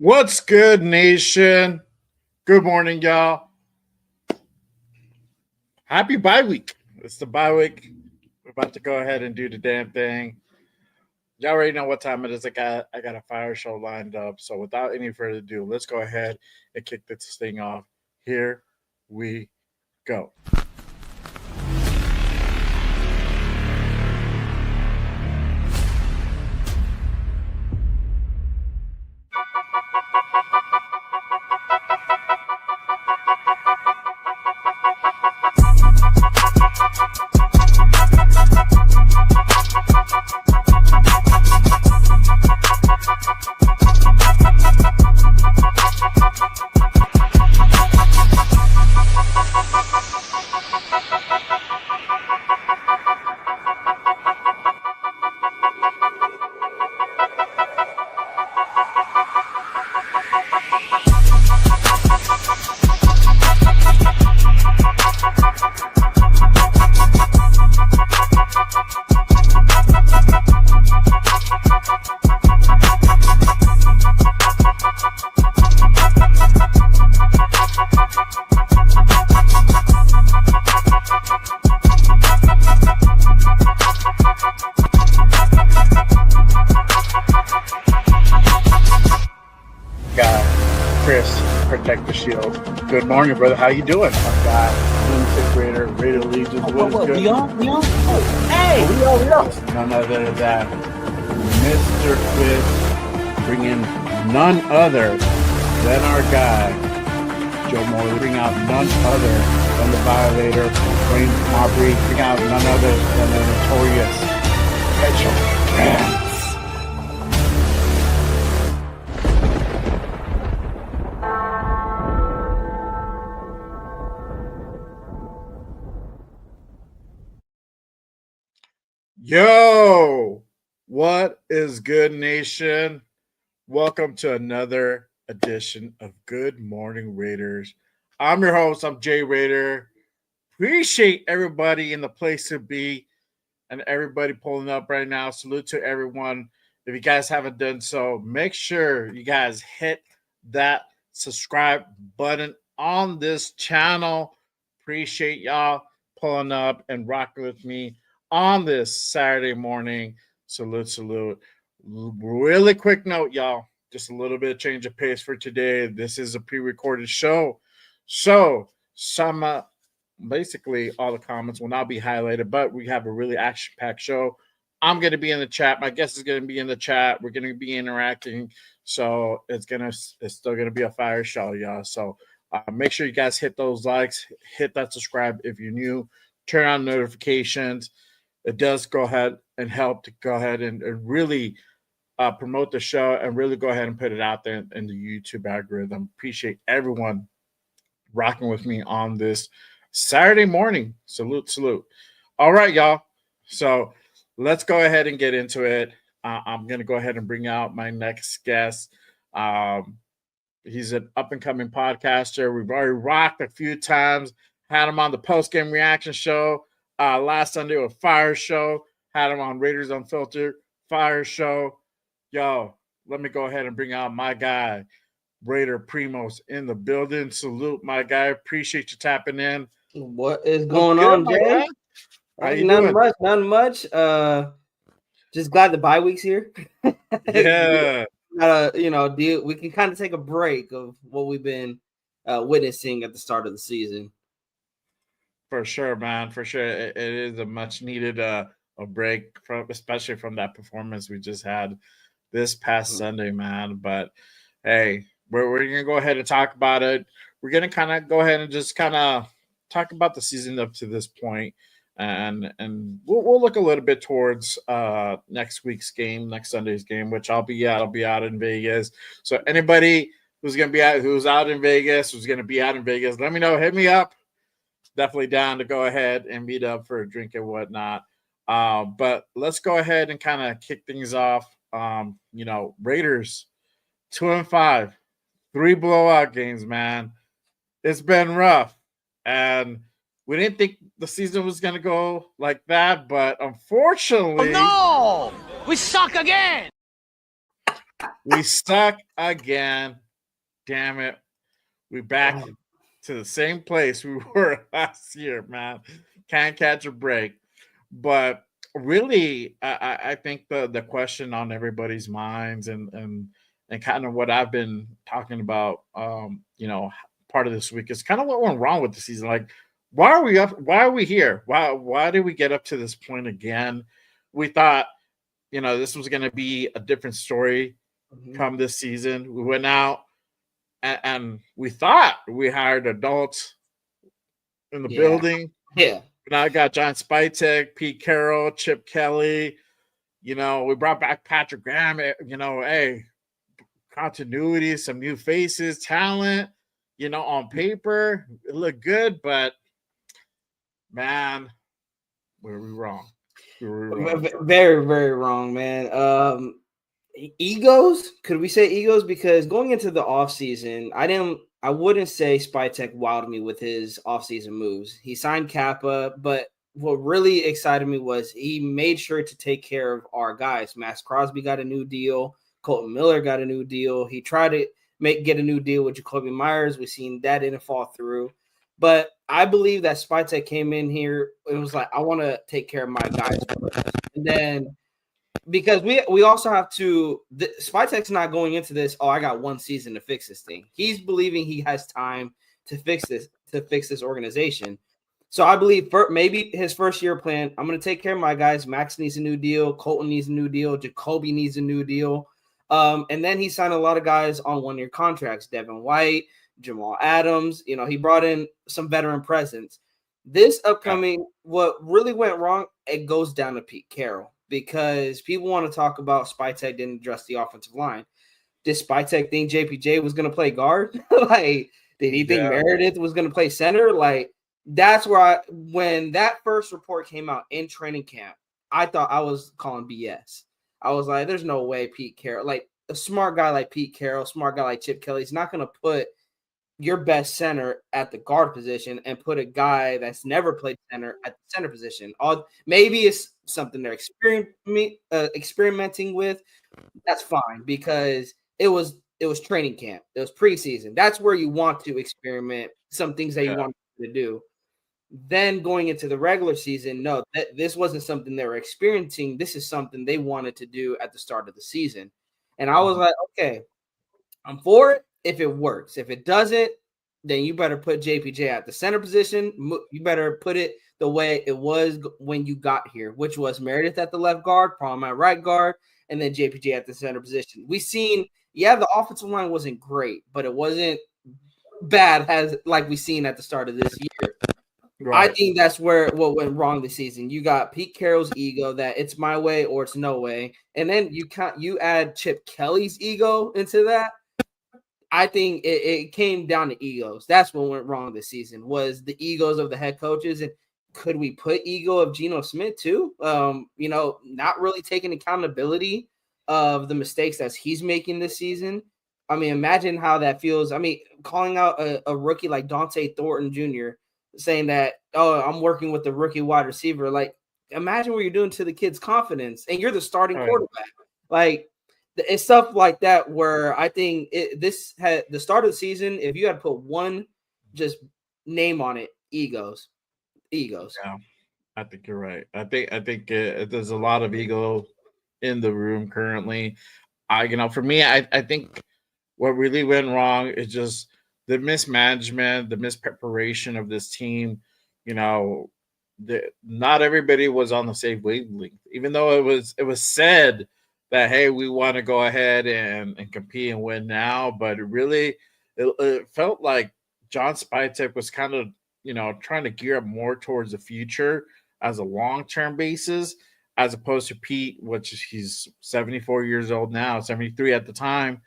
What's good, nation? Good morning, y'all. Happy bye week. It's the bye week. We're about to go ahead and do the damn thing. Y'all already know what time it is. I got a fire show lined up. So without any further ado, let's go ahead and kick this thing off. Here we go. Protect the shield. Good morning, brother. How you doing? My God, Raider Legions. What is good? We on? Oh, hey! We on. None other than Mr. Quiz, bringing none other than our guy, Joe Morley, bring out none other than the Violator, Wayne Aubrey, bring out none other than the notorious Mitchell. Yo, what is good, nation? Welcome to another edition of Good Morning Raiders. I'm your host. I'm Jay Raider. Appreciate everybody in the place to be and everybody pulling up right now. Salute to everyone. If you guys haven't done so, make sure you guys hit that subscribe button on this channel. Appreciate y'all pulling up and rocking with me on this Saturday morning. Salute. Really quick note, y'all. Just a little bit of change of pace for today. This is a pre-recorded show. So basically all the comments will not be highlighted, but we have a really action-packed show. I'm going to be in the chat. My guest is going to be in the chat. We're going to be interacting. So it's still going to be a fire show, y'all. So make sure you guys hit those likes, hit that subscribe if you're new, turn on notifications. It does go ahead and help to go ahead and really promote the show and really go ahead and put it out there in the YouTube algorithm. Appreciate everyone rocking with me on this Saturday morning. Salute. All right, y'all. So let's go ahead and get into it. I'm going to go ahead and bring out my next guest. He's an up-and-coming podcaster. We've already rocked a few times. Had him on the post-game reaction show. Last Sunday, a fire show. Had him on Raiders Unfiltered, fire show. Yo, let me go ahead and bring out my guy, Raider Primos, in the building. Salute, my guy. Appreciate you tapping in. What is going on, Jay? Nothing much. Just glad the bye week's here. Yeah. We can kind of take a break of what we've been witnessing at the start of the season. For sure, man. For sure. It is a much needed a break especially from that performance we just had this past Sunday, man. But hey, we're gonna go ahead and talk about it. We're gonna kind of go ahead and just kind of talk about the season up to this point, and we'll look a little bit towards next week's game, next Sunday's game, which I'll be out in Vegas. So anybody who's out in Vegas, who's gonna be out in Vegas, let me know. Hit me up. Definitely down to go ahead and meet up for a drink and whatnot. But let's go ahead and kind of kick things off. Raiders 2-5, 3 blowout games, man. It's been rough. And we didn't think the season was going to go like that, but unfortunately... Oh, no! We suck again! We stuck again. Damn it. We back Oh, to the same place we were last year, man. Can't catch a break. But really, I think the question on everybody's minds and kind of what I've been talking about, part of this week is kind of what went wrong with the season. Like, why are we up? Why are we here? Why did we get up to this point again? We thought, this was going to be a different story mhm. come this season. We went out and we thought we hired adults in the Yeah. building. Yeah. Now I got John Spytek, Pete Carroll, Chip Kelly. We brought back Patrick Graham. Hey, continuity, some new faces, talent. On paper, it looked good, but man, were we wrong? We were wrong. Very, very wrong, man. Egos? Could we say egos? Because going into the offseason, I wouldn't say Spytek wowed me with his offseason moves. He signed Kappa, but what really excited me was he made sure to take care of our guys. Max Crosby got a new deal. Colton Miller got a new deal. He tried to get a new deal with Jacoby Myers. We've seen that didn't fall through. But I believe that Spytek came in here and was like, I want to take care of my guys. And then because we also have to Spytek's not going into this, I got one season to fix this thing. He's believing he has time to fix this organization. So I believe maybe his first year plan, I'm going to take care of my guys. Max needs a new deal. Colton needs a new deal. Jacoby needs a new deal. And then he signed a lot of guys on one-year contracts. Devin White, Jamal Adams. He brought in some veteran presence. This upcoming, what really went wrong, it goes down to Pete Carroll. Because people want to talk about Spytek didn't address the offensive line. Did Spytek think JPJ was going to play guard? Did he think Meredith was going to play center? That's where when that first report came out in training camp, I thought I was calling BS. I was like, there's no way Pete Carroll, a smart guy like Pete Carroll, smart guy like Chip Kelly, is not going to put your best center at the guard position and put a guy that's never played center at the center position. Maybe it's something they're experimenting with. That's fine because it was training camp. It was preseason. That's where you want to experiment some things that you want to do. Then going into the regular season, no, this wasn't something they were experiencing. This is something they wanted to do at the start of the season. And I was like, okay, I'm for it if it works. If it doesn't, then you better put JPJ at the center position. You better put it the way it was when you got here, which was Meredith at the left guard, Palm at right guard, and then JPJ at the center position. We seen, the offensive line wasn't great, but it wasn't bad as like we seen at the start of this year. Right. I think that's what went wrong this season. You got Pete Carroll's ego that it's my way or it's no way, and then you add Chip Kelly's ego into that. I think it came down to egos. That's what went wrong this season was the egos of the head coaches. And could we put ego of Geno Smith too? Not really taking accountability of the mistakes that he's making this season. I mean, imagine how that feels. I mean, calling out a rookie like Dante Thornton Jr., saying that, I'm working with the rookie wide receiver. Imagine what you're doing to the kid's confidence, and you're the starting quarterback. It's stuff like that where I think this had the start of the season. If you had to put one just name on it, egos. Yeah, I think you're right. I think there's a lot of ego in the room currently. For me, I think what really went wrong is just the mismanagement, the mispreparation of this team. Not everybody was on the same wavelength, even though it was said that, hey, we want to go ahead and compete and win now. But it felt like John Spytek was kind of, trying to gear up more towards the future as a long-term basis, as opposed to Pete, which he's 74 years old now, 73 at the time.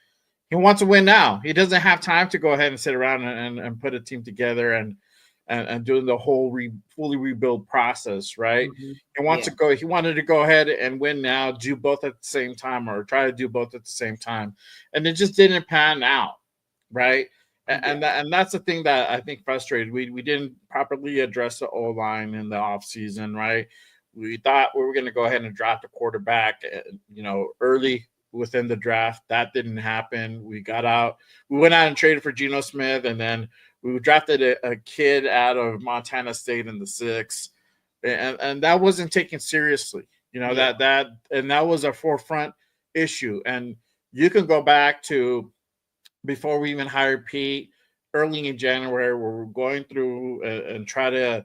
He wants to win now. He doesn't have time to go ahead and sit around and put a team together and doing the whole fully rebuild process, right? Mm-hmm. He wanted to go ahead and win now, do both at the same time, or try to do both at the same time. And it just didn't pan out, right? And that's the thing that I think frustrated. We didn't properly address the O-line in the offseason, right? We thought we were going to go ahead and draft a quarterback, early within the draft. That didn't happen. We went out and traded for Geno Smith, and then we drafted a kid out of Montana State in the 6th, and that wasn't taken seriously. That was a forefront issue. And you can go back to before we even hired Pete, early in January, where we're going through and try to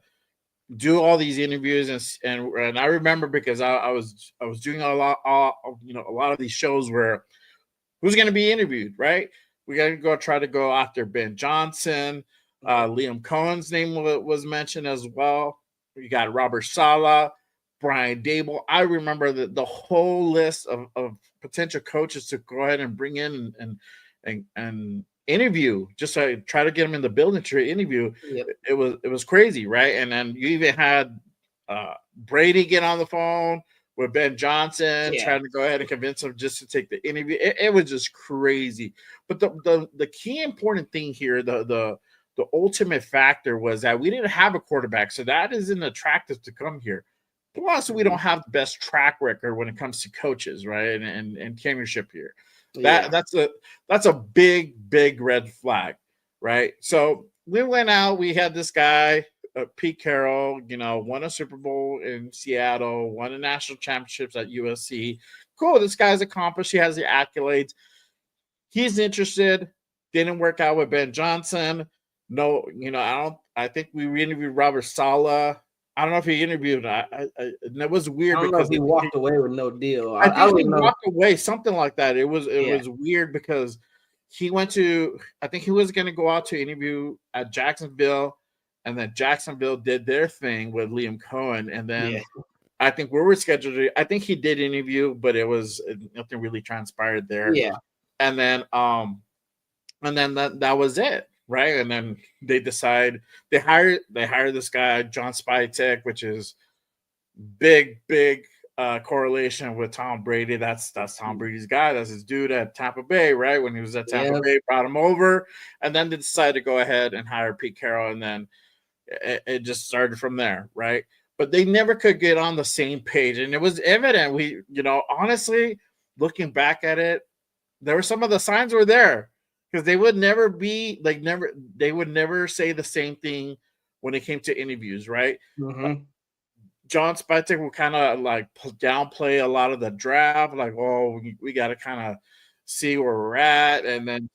do all these interviews, and I remember because I was doing a lot of these shows where who's going to be interviewed, right? We got to try to go after Ben Johnson. Liam Cohen's name was mentioned as well. You got Robert Saleh, Brian Dable. I remember the whole list of potential coaches to go ahead and bring in and interview, just to try to get them in the building to interview. Yep. It was crazy, right? And then you even had Brady get on the phone with Ben Johnson, trying to go ahead and convince him just to take the interview. It was just crazy. But the key important thing here, the ultimate factor was that we didn't have a quarterback, so that isn't attractive to come here. Plus, we don't have the best track record when it comes to coaches, right? And tenureship here. That's a big red flag, right? So we went out. We had this guy, Pete Carroll. Won a Super Bowl in Seattle, won a national championships at USC. Cool. This guy's accomplished. He has the accolades. He's interested. Didn't work out with Ben Johnson. No, I think we interviewed Robert Saleh. I don't know if he interviewed. That was weird. I don't know if he walked away with no deal. I think he walked away, something like that. It was weird because he went to. I think he was going to go out to interview at Jacksonville, and then Jacksonville did their thing with Liam Cohen, and then I think we were scheduled to. I think he did interview, but it was nothing really transpired there. Yeah, and then that was it. Right. And then they decide they hire this guy, John Spytek, which is big correlation with Tom Brady. That's Tom Brady's guy. That's his dude at Tampa Bay, right? When he was at Tampa Bay, brought him over. And then they decided to go ahead and hire Pete Carroll. And then it just started from there. Right. But they never could get on the same page. And it was evident. Honestly, looking back at it, there were some of the signs were there. Because they would never be they would never say the same thing when it came to interviews, right? Mm-hmm. John Spytek will kind of downplay a lot of the draft, we got to kind of see where we're at, and then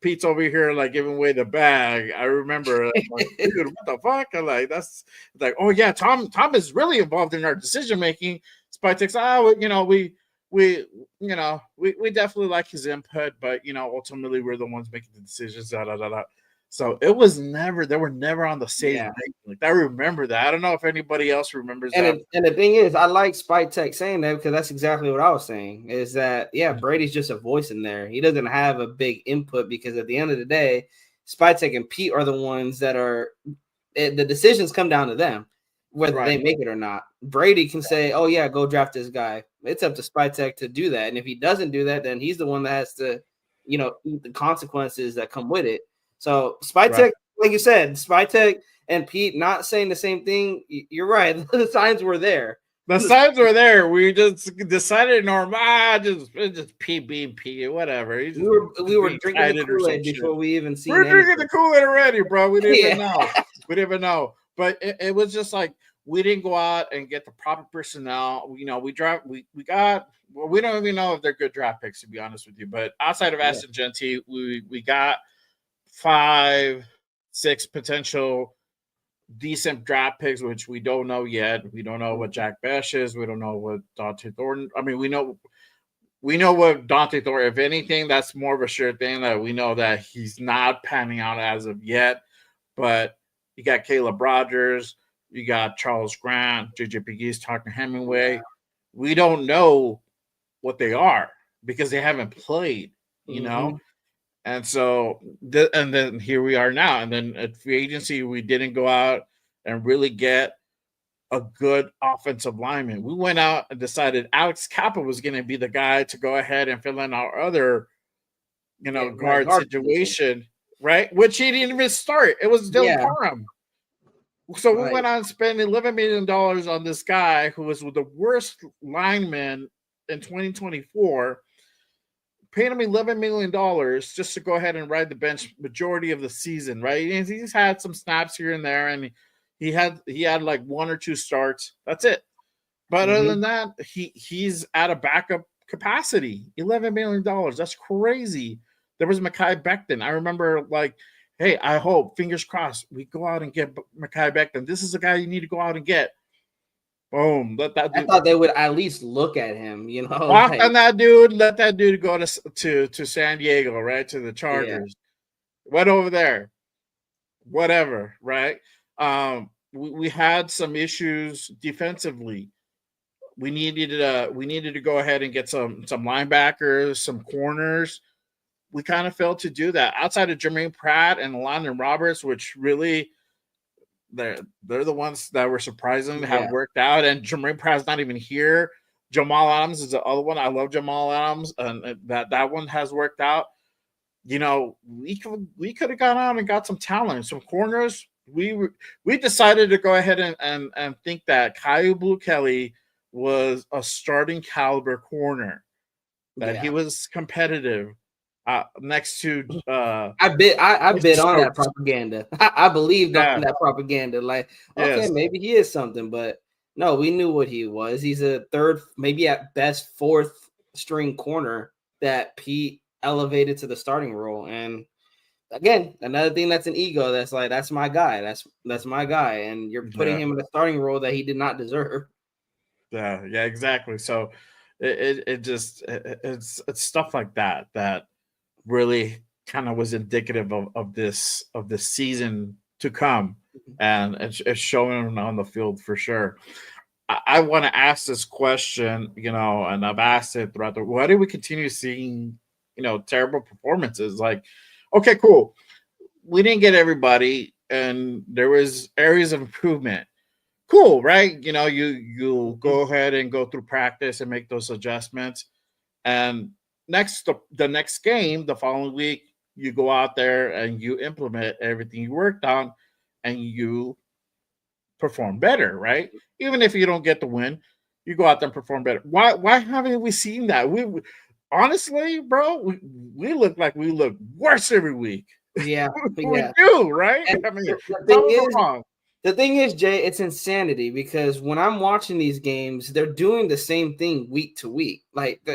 Pete's over here giving away the bag. I remember, dude, what the fuck? That's oh yeah, Tom is really involved in our decision making. Spytek's, we definitely like his input, but ultimately we're the ones making the decisions. So they were never on the same page. I remember that. I don't know if anybody else remembers that. And the thing is, I like Spytek saying that because that's exactly what I was saying. Is that Brady's just a voice in there. He doesn't have a big input because at the end of the day, Spytek and Pete are the ones that are the decisions come down to them, whether they make it or not. Brady can say, "Oh yeah, go draft this guy." It's up to Spytek to do that, and if he doesn't do that, then he's the one that has to, eat the consequences that come with it. So Spytek, like you said, Spytek and Pete not saying the same thing. You're right. The signs were there. The signs were there. We just decided just P, whatever. We were drinking the Kool-Aid before we even seen. We're drinking the Kool-Aid already, bro. We didn't even know. We didn't even know. But it was just we didn't go out and get the proper personnel. We don't even know if they're good draft picks, to be honest with you. But outside of Ashton Genty, we got 5-6 potential decent draft picks, which we don't know yet. We don't know what Jack Besh is. We don't know what Dante Thornton. I mean, we know what Dante Thornton. If anything, that's more of a sure thing that we know that he's not panning out as of yet. But you got Caleb Rogers. You got Charles Grant, JJ Pegues, Tucker Hemingway. Yeah. We don't know what they are because they haven't played, And so, and then here we are now. And then at free agency, we didn't go out and really get a good offensive lineman. We went out and decided Alex Kappa was going to be the guy to go ahead and fill in our other, guard situation, right? Which he didn't even start. It was Dylan Parham. So we went out and spent $11 million on this guy who was the worst lineman in 2024. paying him $11 million just to go ahead and ride the bench majority of the season, right? And he's had some snaps here and there, and he had like 1 or 2 starts. That's it. But other than that, he's at a backup capacity. $11 million. That's crazy. There was Mekhi Becton. I remember, like, hey, I hope, fingers crossed, we go out and get Mekhi Becton. This is a guy you need to go out and get. Boom. Let that dude. I thought they would at least look at him, you know. Walk on that dude. Let that dude go to San Diego, right? To the Chargers. Yeah. Went over there. Whatever, right? We had some issues defensively. We needed to go ahead and get some linebackers, some corners. We kind of failed to do that. Outside of Jermaine Pratt and Landon Roberts, which really they're the ones that were surprising to have worked out. And Jermaine Pratt's not even here. Jamal Adams is the other one. I love Jamal Adams, and that one has worked out. You know, we could have gone out and got some talent, some corners. We decided to go ahead and think that Kyu Blu Kelly was a starting caliber corner, that he was competitive. Next to I bid on that propaganda. I believed on that propaganda. Like, okay, maybe he is something, but no, we knew what he was. He's a third, maybe at best 4th string corner that Pete elevated to the starting role. And again, another thing that's an ego. That's like, that's my guy. That's my guy, and you're putting him in a starting role that he did not deserve. Yeah, exactly. So it's stuff like that really kind of was indicative of this season to come, and it's showing on the field for sure. I want to ask this question, you know, and I've asked it throughout why do we continue seeing, you know, terrible performances? Like, okay, cool, we didn't get everybody, and there was areas of improvement. Cool, right? You know, you'll go ahead and go through practice and make those adjustments, and the next game, the following week, you go out there and you implement everything you worked on, and you perform better, right? Even if you don't get the win, you go out there and perform better. Why haven't we seen that? We honestly, bro, we look like we look worse every week. Yeah, we do, right? And I mean, the thing is, Jay, it's insanity, because when I'm watching these games, they're doing the same thing week to week. Like,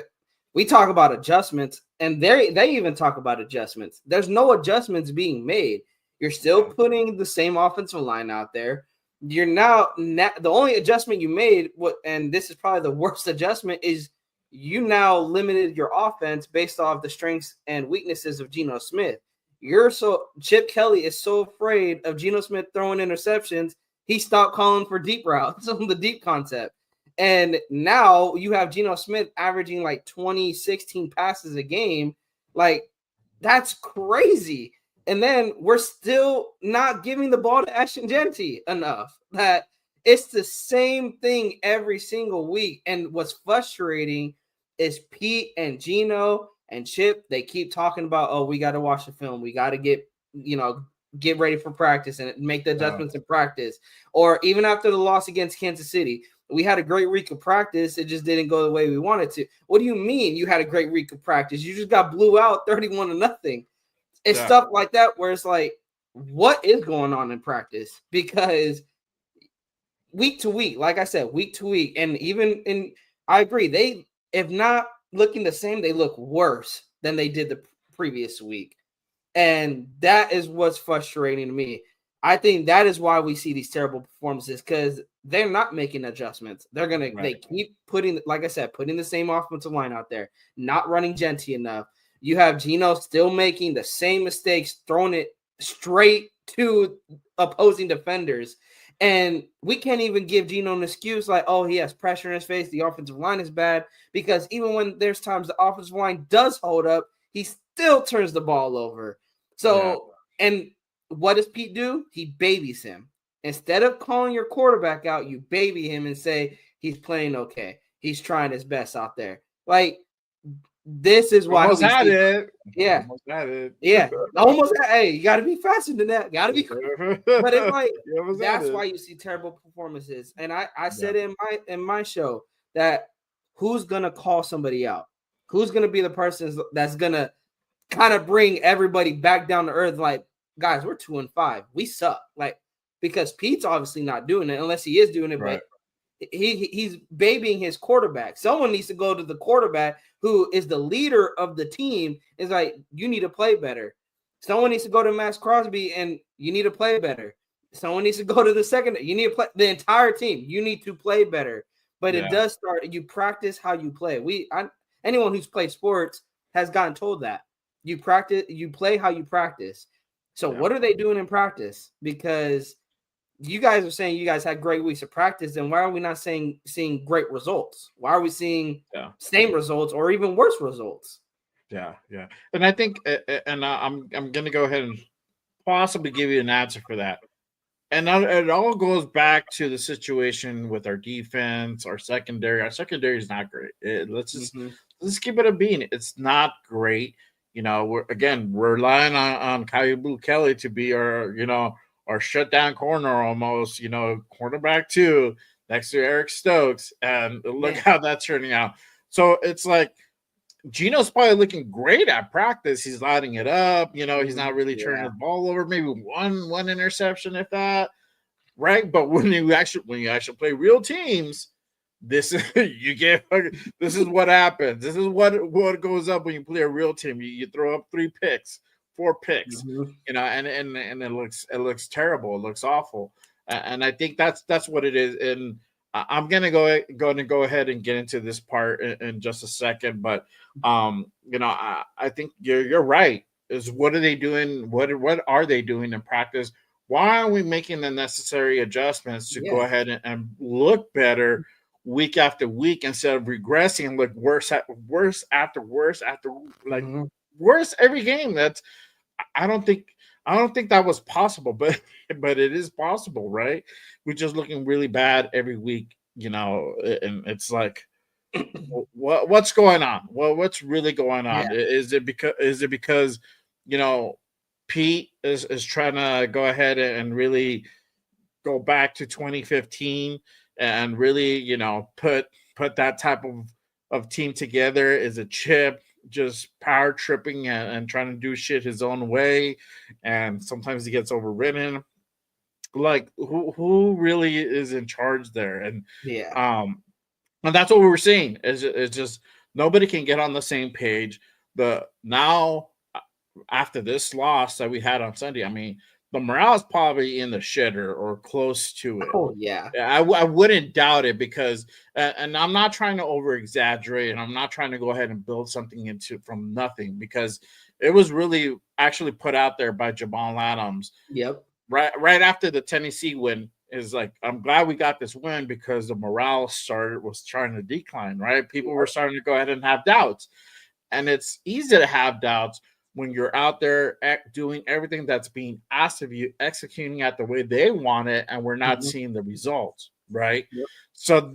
we talk about adjustments, and they even talk about adjustments. There's no adjustments being made. You're still putting the same offensive line out there. You're now the only adjustment you made, and this is probably the worst adjustment, is you now limited your offense based off the strengths and weaknesses of Geno Smith. Chip Kelly is so afraid of Geno Smith throwing interceptions, he stopped calling for deep routes on the deep concept. And now you have Geno Smith averaging like 16 passes a game. Like, that's crazy. And then we're still not giving the ball to Ashton Jeanty enough. That it's the same thing every single week. And what's frustrating is Pete and Geno and Chip, they keep talking about, oh, we got to watch the film. We got to get ready for practice and make the adjustments in practice. Or even after the loss against Kansas City, we had a great week of practice. It just didn't go the way we wanted to. What do you mean you had a great week of practice? You just got blew out 31-0. It's stuff like that where it's like, what is going on in practice? Because week to week, like I said, week to week, and I agree, they, if not looking the same, they look worse than they did the previous week. And that is what's frustrating to me. I think that is why we see these terrible performances, because they're not making adjustments. They keep putting, like I said, putting the same offensive line out there, not running Jeanty enough. You have Geno still making the same mistakes, throwing it straight to opposing defenders. And we can't even give Geno an excuse like, oh, he has pressure in his face, the offensive line is bad, because even when there's times the offensive line does hold up, he still turns the ball over. So, and what does Pete do? He babies him. Instead of calling your quarterback out, you baby him and say he's playing okay. He's trying his best out there. Like, this is why almost had it. Yeah. Almost had it. Yeah. Almost had, hey, you got to be faster than that. Got to be. But it's like, that's why you see terrible performances. And I said in my show that who's going to call somebody out? who's going to be the person that's going to kind of bring everybody back down to earth? Like, guys, we're 2-5. We suck. Like, because Pete's obviously not doing it unless he is doing it, Right. but he's babying his quarterback. Someone needs to go to the quarterback who is the leader of the team. Is like, you need to play better. Someone needs to go to Max Crosby and you need to play better. Someone needs to go to the second. You need to play the entire team. You need to play better. But it does start. You practice how you play. Anyone who's played sports has gotten told that you practice. You play how you practice. So what are they doing in practice? Because you guys are saying you guys had great weeks of practice, then why are we not seeing great results? Why are we seeing same results or even worse results? Yeah. And I think, and I'm going to go ahead and possibly give you an answer for that. And it all goes back to the situation with our defense, our secondary. Our secondary is not great. Let's keep it a bean. It's not great. We're relying on Kyle Blue Kelly to be our shutdown corner almost. Cornerback 2 next to Eric Stokes, and look how that's turning out. So it's like Gino's probably looking great at practice. He's lighting it up. He's not really turning the ball over. Maybe one interception, if that. Right, but when you actually play real teams, this is what happens. This is what goes up when you play a real team. You throw up 3 picks, 4 picks, and it looks terrible. It looks awful, and I think that's what it is. And I'm gonna go ahead and get into this part in just a second, but I think you're right. Is what are they doing? What are they doing in practice? Why aren't we making the necessary adjustments to go ahead and look better week after week instead of regressing and look worse after worse every game? I don't think that was possible, but it is possible, right? We're just looking really bad every week, and it's like, what's going on? Well, what's really going on? Is it because Pete is trying to go ahead and really go back to 2015 and really, put that type of team together? Is it Chip just power tripping and trying to do shit his own way, and sometimes he gets overridden? Like, who really is in charge there? And and that's what we were seeing. It's just nobody can get on the same page. Now after this loss that we had on Sunday, I mean, the morale is probably in the shitter or close to it. Oh yeah, I wouldn't doubt it, because, and I'm not trying to over exaggerate, and I'm not trying to go ahead and build something from nothing, because it was really actually put out there by Jamal Adams. Yep. Right after the Tennessee win, is like, I'm glad we got this win because the morale was trying to decline. Right, people were starting to go ahead and have doubts, and it's easy to have doubts when you're out there doing everything that's being asked of you, executing at the way they want it, and we're not seeing the results, right? Yep. So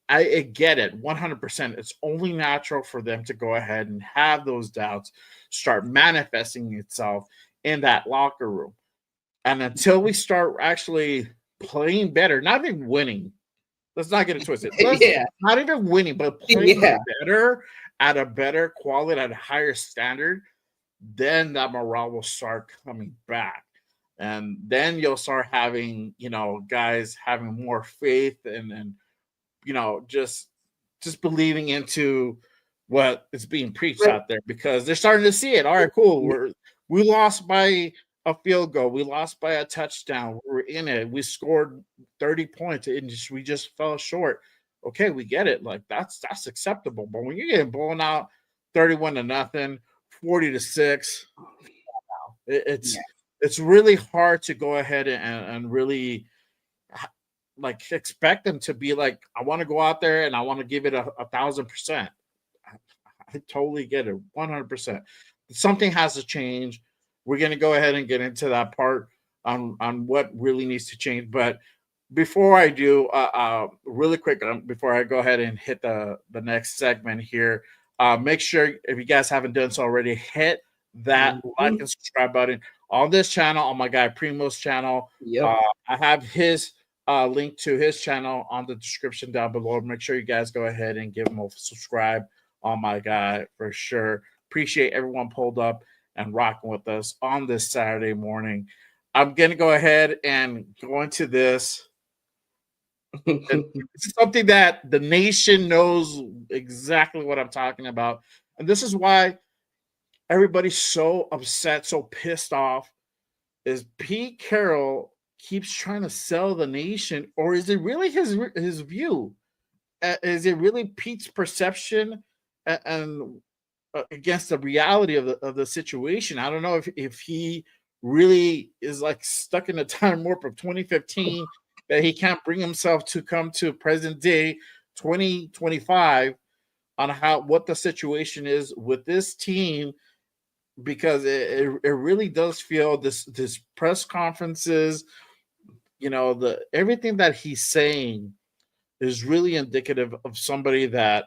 I get it 100%. It's only natural for them to go ahead and have those doubts start manifesting itself in that locker room. And until we start actually playing better, not even winning, let's not get it twisted. Not even winning, but playing better at a better quality, at a higher standard, then that morale will start coming back. And then you'll start having, guys having more faith and just believing into what is being preached out there, because they're starting to see it. All right, cool. We lost by a field goal. We lost by a touchdown. We're in it. We scored 30 points and we just fell short. Okay, we get it. Like, that's acceptable. But when you're getting blown out 31-0, 40-6, it's really hard to go ahead and really like expect them to be like, I want to go out there and I want to give it 1,000%. I totally get it, 100%. Something has to change. We're going to go ahead and get into that part on what really needs to change. But before I do, really quick, before I go ahead and hit the next segment here, make sure, if you guys haven't done so already, hit that like and subscribe button on this channel, on my guy Primo's channel. I have his link to his channel on the description down below. Make sure you guys go ahead and give him a subscribe on my guy for sure. Appreciate everyone pulled up and rocking with us on this Saturday morning. I'm going to go ahead and go into this. It's something that the nation knows exactly what I'm talking about. And this is why everybody's so upset, so pissed off, is Pete Carroll keeps trying to sell the nation, or is it really his view? Is it really Pete's perception and against the reality of the situation? I don't know if he really is like stuck in the time warp of 2015 that he can't bring himself to come to present day 2025 on what the situation is with this team, because it really does feel this press conferences, the everything that he's saying is really indicative of somebody that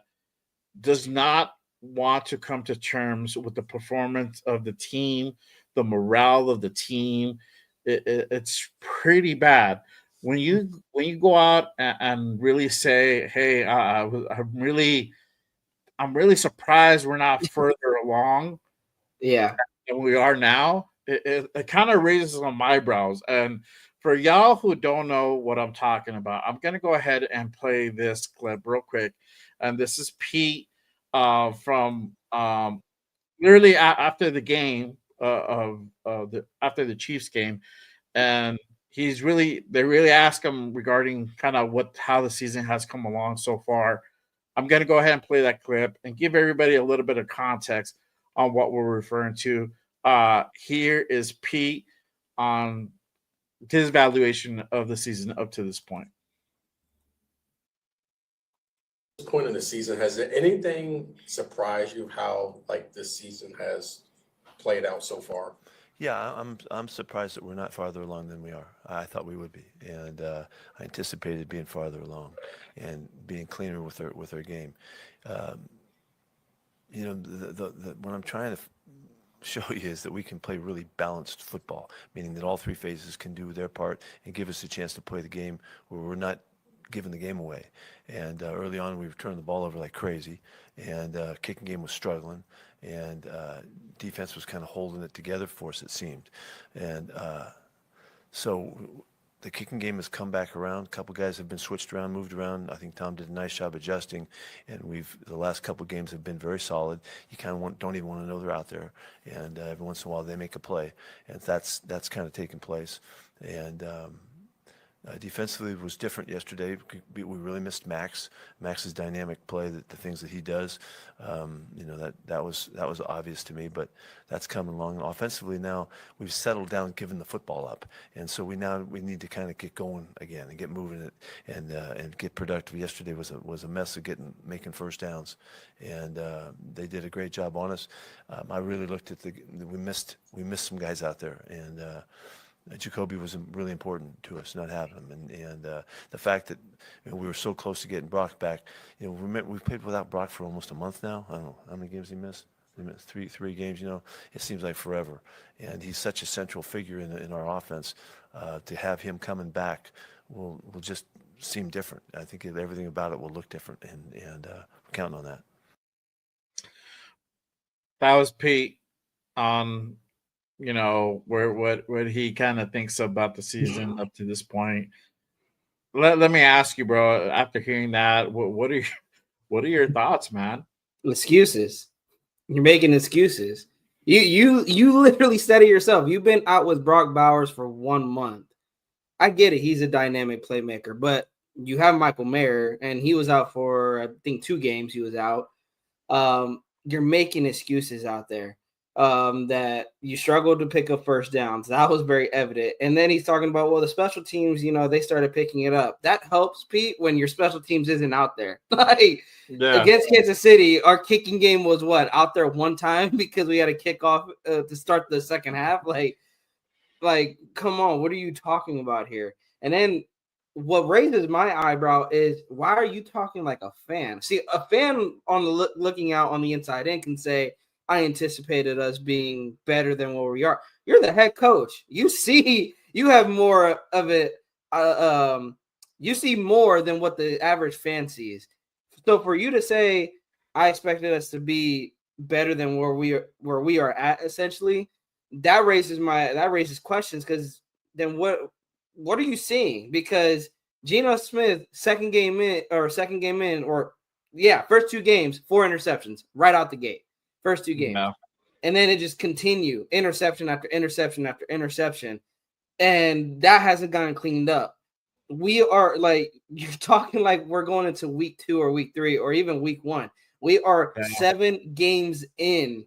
does not want to come to terms with the performance of the team, the morale of the team. It's pretty bad when you go out and really say, "Hey, I'm really surprised we're not further along Yeah. than we are now." It kind of raises some eyebrows. And for y'all who don't know what I'm talking about, I'm gonna go ahead and play this clip real quick. And this is Pete from literally after the game after the Chiefs game, and they really ask him regarding kind of how the season has come along so far. I'm gonna go ahead and play that clip and give everybody a little bit of context on what we're referring to. Here is Pete on his evaluation of the season up to this point. Point in the season, has there anything surprised you how like this season has played out so far? Yeah, I'm surprised that we're not farther along than we are. I thought we would be, and I anticipated being farther along and being cleaner with our game. What I'm trying to show you is that we can play really balanced football, meaning that all three phases can do their part and give us a chance to play the game where we're not giving the game away. And early on, we were turning the ball over like crazy, and kicking game was struggling, and defense was kind of holding it together for us, it seemed. And so the kicking game has come back around. A couple guys have been switched around, moved around. I think Tom did a nice job adjusting, and the last couple games have been very solid. You kind of don't even want to know they're out there, and every once in a while they make a play, and that's kind of taking place. And defensively, it was different yesterday. We really missed Max. Max's dynamic play, the things that he does, that was obvious to me. But that's coming along. Offensively, now we've settled down, giving the football up, and so we need to kind of get going again and get moving it and get productive. Yesterday was a mess of making first downs, and they did a great job on us. I really looked at we missed some guys out there, and Jacoby was really important to us, not having him, and the fact that we were so close to getting Brock back. We've played without Brock for almost a month now. I don't know how many games he missed. He missed three games. It seems like forever, and he's such a central figure in our offense. To have him coming back will just seem different. I think everything about it will look different, and we're counting on that. That was Pete on what he kind of thinks about the season up to this point. Let me ask you, bro, after hearing that, what are your thoughts, man? Excuses. You're making excuses. You literally said it yourself. You've been out with Brock Bowers for 1 month. I get it. He's a dynamic playmaker, but you have Michael Mayer, and he was out for, I think, 2 games he was out. You're making excuses out there. That you struggled to pick up first downs. That was very evident. And then he's talking about, the special teams, they started picking it up. That helps, Pete, when your special teams isn't out there. Against Kansas City, our kicking game was out there one time because we had a kickoff to start the second half. Like, come on, what are you talking about here? And then what raises my eyebrow is, why are you talking like a fan? See, a fan on the looking out on the inside in can say, I anticipated us being better than what we are. You're the head coach. You have more of it. You see more than what the average fan sees. So for you to say I expected us to be better than where we are at. Essentially, that raises questions, because then what are you seeing? Because Geno Smith, first 2 games, 4 interceptions right out the gate, first 2 games. No. And then it just continued, interception after interception after interception. And that hasn't gotten cleaned up. We are like, you're talking like we're going into week 2 or week 3 or even week 1. We are 7 games in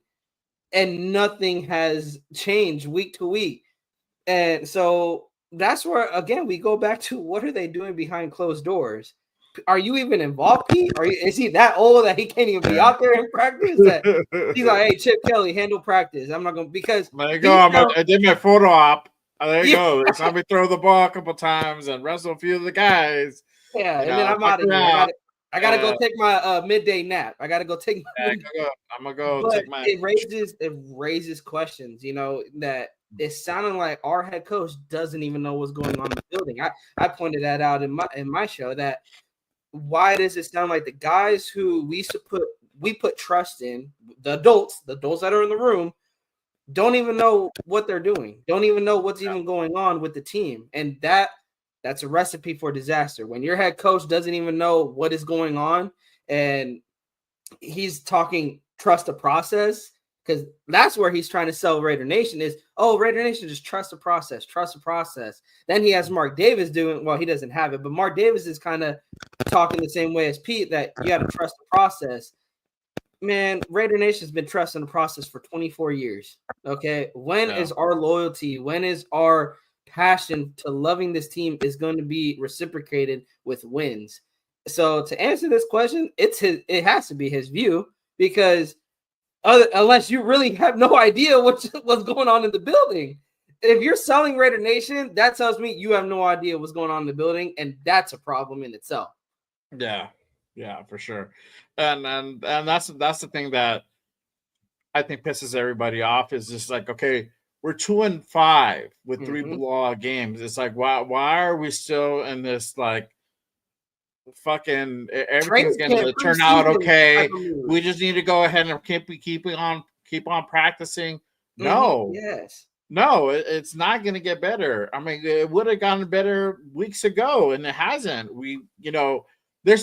and nothing has changed week to week. And so that's where, again, we go back to, what are they doing behind closed doors? Are you even involved, Pete? Is he that old that he can't even be out there in practice? That he's like, hey, Chip Kelly, handle practice. I'm not going to, because there you go. I did my photo op. There you go. They saw me throw the ball a couple times and wrestle a few of the guys. Yeah, and then I'm out of here. I gotta go take my midday nap. I gotta go take my I'm gonna go take my. It raises questions, that it's sounding like our head coach doesn't even know what's going on in the building. I pointed that out in my show, that why does it sound like the guys who we put trust in, the adults that are in the room, don't even know what they're doing, don't even know what's even going on with the team. And that's a recipe for disaster. When your head coach doesn't even know what is going on and he's talking trust the process, because that's where he's trying to sell Raider Nation is, Raider Nation, just trust the process, trust the process. Then he has Mark Davis doing, well, he doesn't have it, but Mark Davis is kind of talking the same way as Pete, that you got to trust the process. Man, Raider Nation has been trusting the process for 24 years. Okay. When is our loyalty? When is our passion to loving this team is going to be reciprocated with wins? So to answer this question, it has to be his view, because unless you really have no idea what's going on in the building. If you're selling Raider Nation, that tells me you have no idea what's going on in the building, and that's a problem in itself. Yeah, for sure. And that's the thing that I think pisses everybody off, is just like, okay, we're 2-5 with 3 blowout games. It's like, why are we still in this, like, fucking everything's gonna turn out okay? We just need to go ahead and keep on practicing. No, no, it's not gonna get better. I mean, it would have gotten better weeks ago, and it hasn't. They're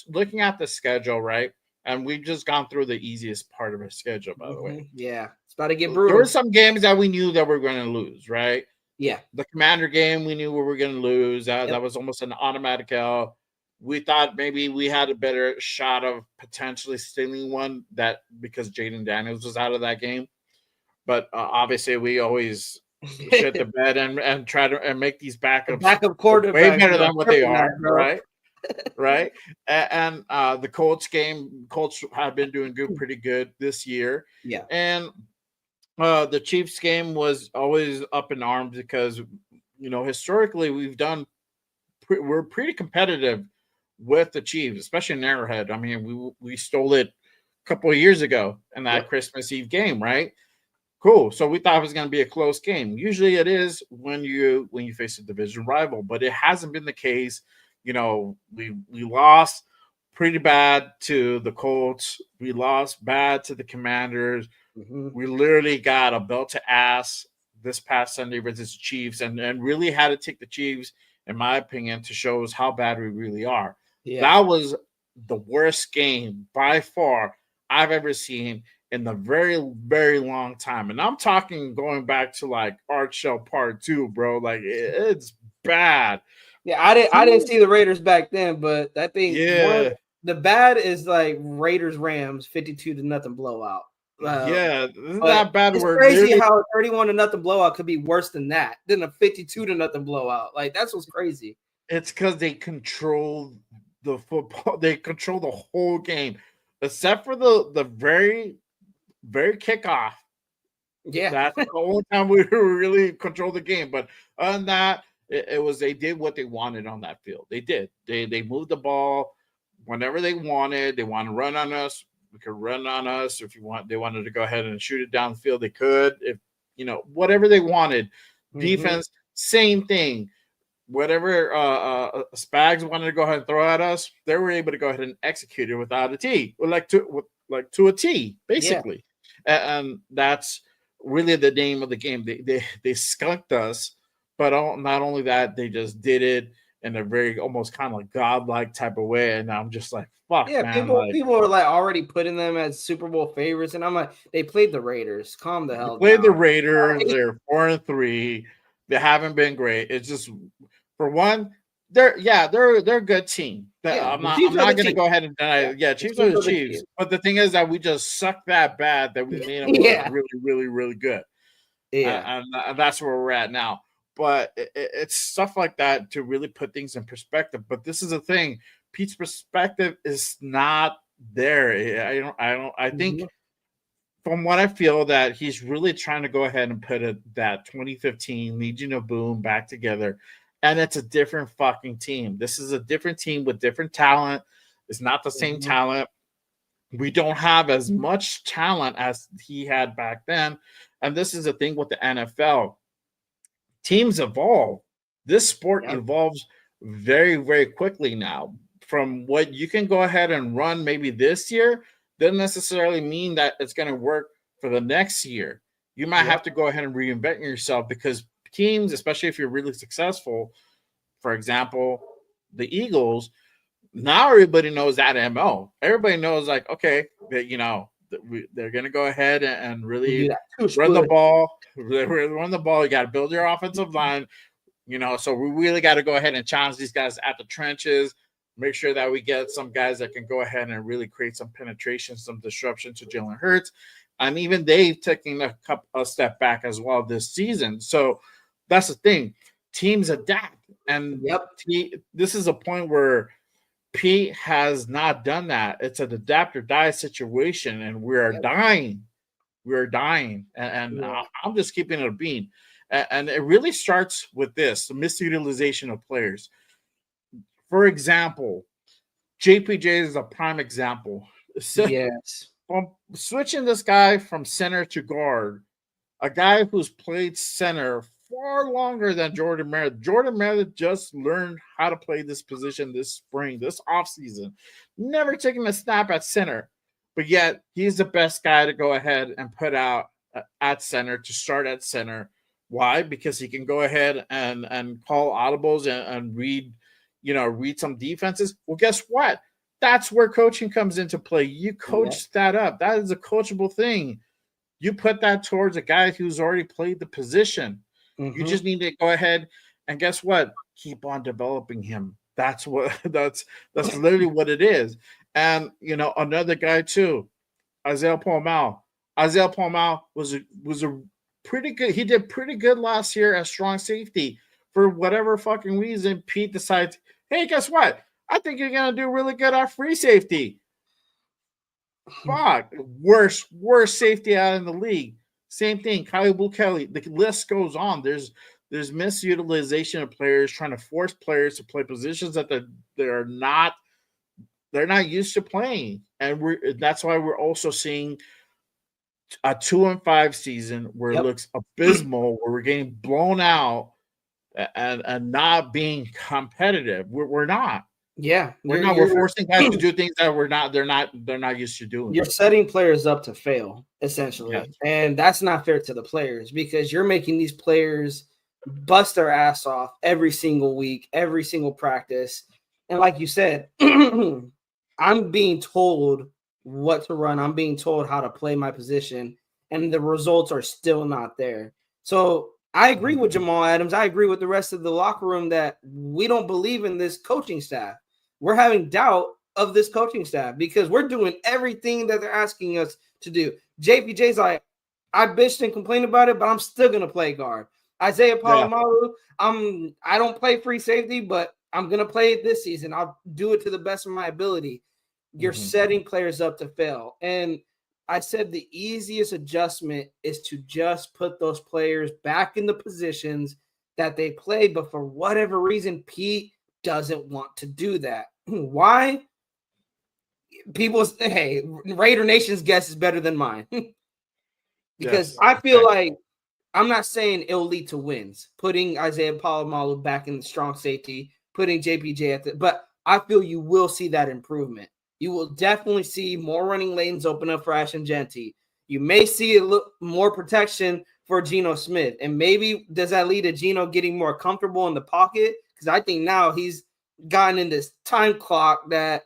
looking at the schedule, right? And we've just gone through the easiest part of our schedule, by the way. Yeah, it's about to get brutal. There were some games that we knew that we were going to lose, right? Yeah. The Commander game, we knew we were going to lose. That was almost an automatic L. We thought maybe we had a better shot of potentially stealing one, that because Jaden Daniels was out of that game. But obviously, we always shit the bed and try to make these backup quarterbacks way better than what they are, right? Right. And the Colts have been doing pretty good this year. Yeah. And the Chiefs game was always up in arms, because historically we're pretty competitive with the Chiefs, especially in Arrowhead. I mean, we stole it a couple of years ago in that Christmas Eve game, right? Cool. So we thought it was going to be a close game. Usually it is when you face a division rival, but it hasn't been the case. We lost pretty bad to the Colts. We lost bad to the Commanders. We literally got a belt to ass this past Sunday versus the Chiefs, and really had to take the Chiefs, in my opinion, to show us how bad we really are. Yeah. That was the worst game by far I've ever seen in the very, very long time. And I'm talking going back to like Art Shell Part 2, bro. Like, it's bad. Yeah, I didn't see the Raiders back then, but I think the bad is like Raiders Rams 52-0 blowout. Isn't that bad? It's crazy how a 31-0 blowout could be worse than a 52-0 blowout. Like, that's what's crazy. It's because they control the football. They control the whole game, except for the very, very kickoff. Yeah, that's the only time we really controlled the game. But other than that, it was, they did what they wanted on that field. They did. They moved the ball whenever they wanted. They want to run on us. We could run on us. If they wanted to go ahead and shoot it down the field, they could. If whatever they wanted. Defense, same thing. whatever Spags wanted to go ahead and throw at us, they were able to go ahead and execute it without a T, to a T, basically. And that's really the name of the game. They skunked us, but not only that, they just did it in a very almost kind of like godlike type of way. And I'm just like, fuck, Yeah, man. people are like already putting them as Super Bowl favorites, and I'm like, they played the Raiders. Calm the hell down. Played the Raiders. They're 4-3. They haven't been great. It's just, for one, they're a good team. I'm not going to go ahead and deny it. Yeah, Chiefs are the Chiefs. But the thing is that we just suck that bad that we made them look really, really, really good. Yeah, and that's where we're at now. But it's stuff like that to really put things in perspective. But this is the thing. Pete's perspective is not there. I think from what I feel that he's really trying to go ahead and put that 2015 Legion of Boom back together. And it's a different fucking team. This is a different team with different talent. It's not the same talent. We don't have as much talent as he had back then. And this is the thing with the NFL. Teams evolve. This sport evolves very, very quickly now. From what you can go ahead and run maybe this year doesn't necessarily mean that it's going to work for the next year. You might have to go ahead and reinvent yourself, because teams, especially if you're really successful, for example, the Eagles, now everybody knows that MO. Everybody knows, like, okay, they're going to go ahead and really run the ball. Run the ball. You got to build your offensive line, so we really got to go ahead and challenge these guys at the trenches. Make sure that we get some guys that can go ahead and really create some penetration, some disruption to Jalen Hurts. And even they've taken a step back as well this season. So that's the thing. Teams adapt. And this is a point where Pete has not done that. It's an adapt or die situation, and we are dying. We're dying. And I'm just keeping it a bean. And it really starts with this, the misutilization of players. For example, JPJ is a prime example. Yes. From switching this guy from center to guard, a guy who's played center far longer than Jordan Meredith. Jordan Meredith just learned how to play this position this spring, this offseason. Never taken a snap at center, but yet he's the best guy to go ahead and put out at center, to start at center. Why? Because he can go ahead and call audibles and read some defenses. Well, guess what? That's where coaching comes into play. You coach that up. That is a coachable thing. You put that towards a guy who's already played the position. You just need to go ahead and guess what? Keep on developing him. That's literally what it is. And another guy too, Isaiah Paul-Mal. Isaiah Paul-Mal was a pretty good. He did pretty good last year as strong safety. For whatever fucking reason, Pete decides, hey, guess what? I think you're going to do really good at free safety. Fuck. Worst safety out in the league. Same thing. Kyle Kelly. The list goes on. There's misutilization of players, trying to force players to play positions that they're not used to playing. And that's why we're also seeing a 2-5 season where it looks abysmal, where we're getting blown out and not being competitive. We're not. Yeah, we're forcing guys to do things that they're not used to doing. You're setting players up to fail, essentially. And that's not fair to the players, because you're making these players bust their ass off every single week, every single practice. And like you said, I'm being told what to run. I'm being told how to play my position, and the results are still not there. So I agree with Jamal Adams. I agree with the rest of the locker room that we don't believe in this coaching staff. We're having doubt of this coaching staff because we're doing everything that they're asking us to do. JPJ's like, I bitched and complained about it, but I'm still going to play guard. Isaiah Palomalu, I don't play free safety, but I'm going to play it this season. I'll do it to the best of my ability. You're setting players up to fail. And I said the easiest adjustment is to just put those players back in the positions that they played. But for whatever reason, Pete doesn't want to do that. Why? Raider Nation's guess is better than mine. Because I feel like I'm not saying it'll lead to wins. Putting Isaiah Palomalu back in the strong safety, putting JPJ at the, but I feel you will see that improvement. You will definitely see more running lanes open up for Ashton Genty. You may see a little more protection for Geno Smith. And maybe does that lead to Geno getting more comfortable in the pocket? Because I think now he's gotten in this time clock that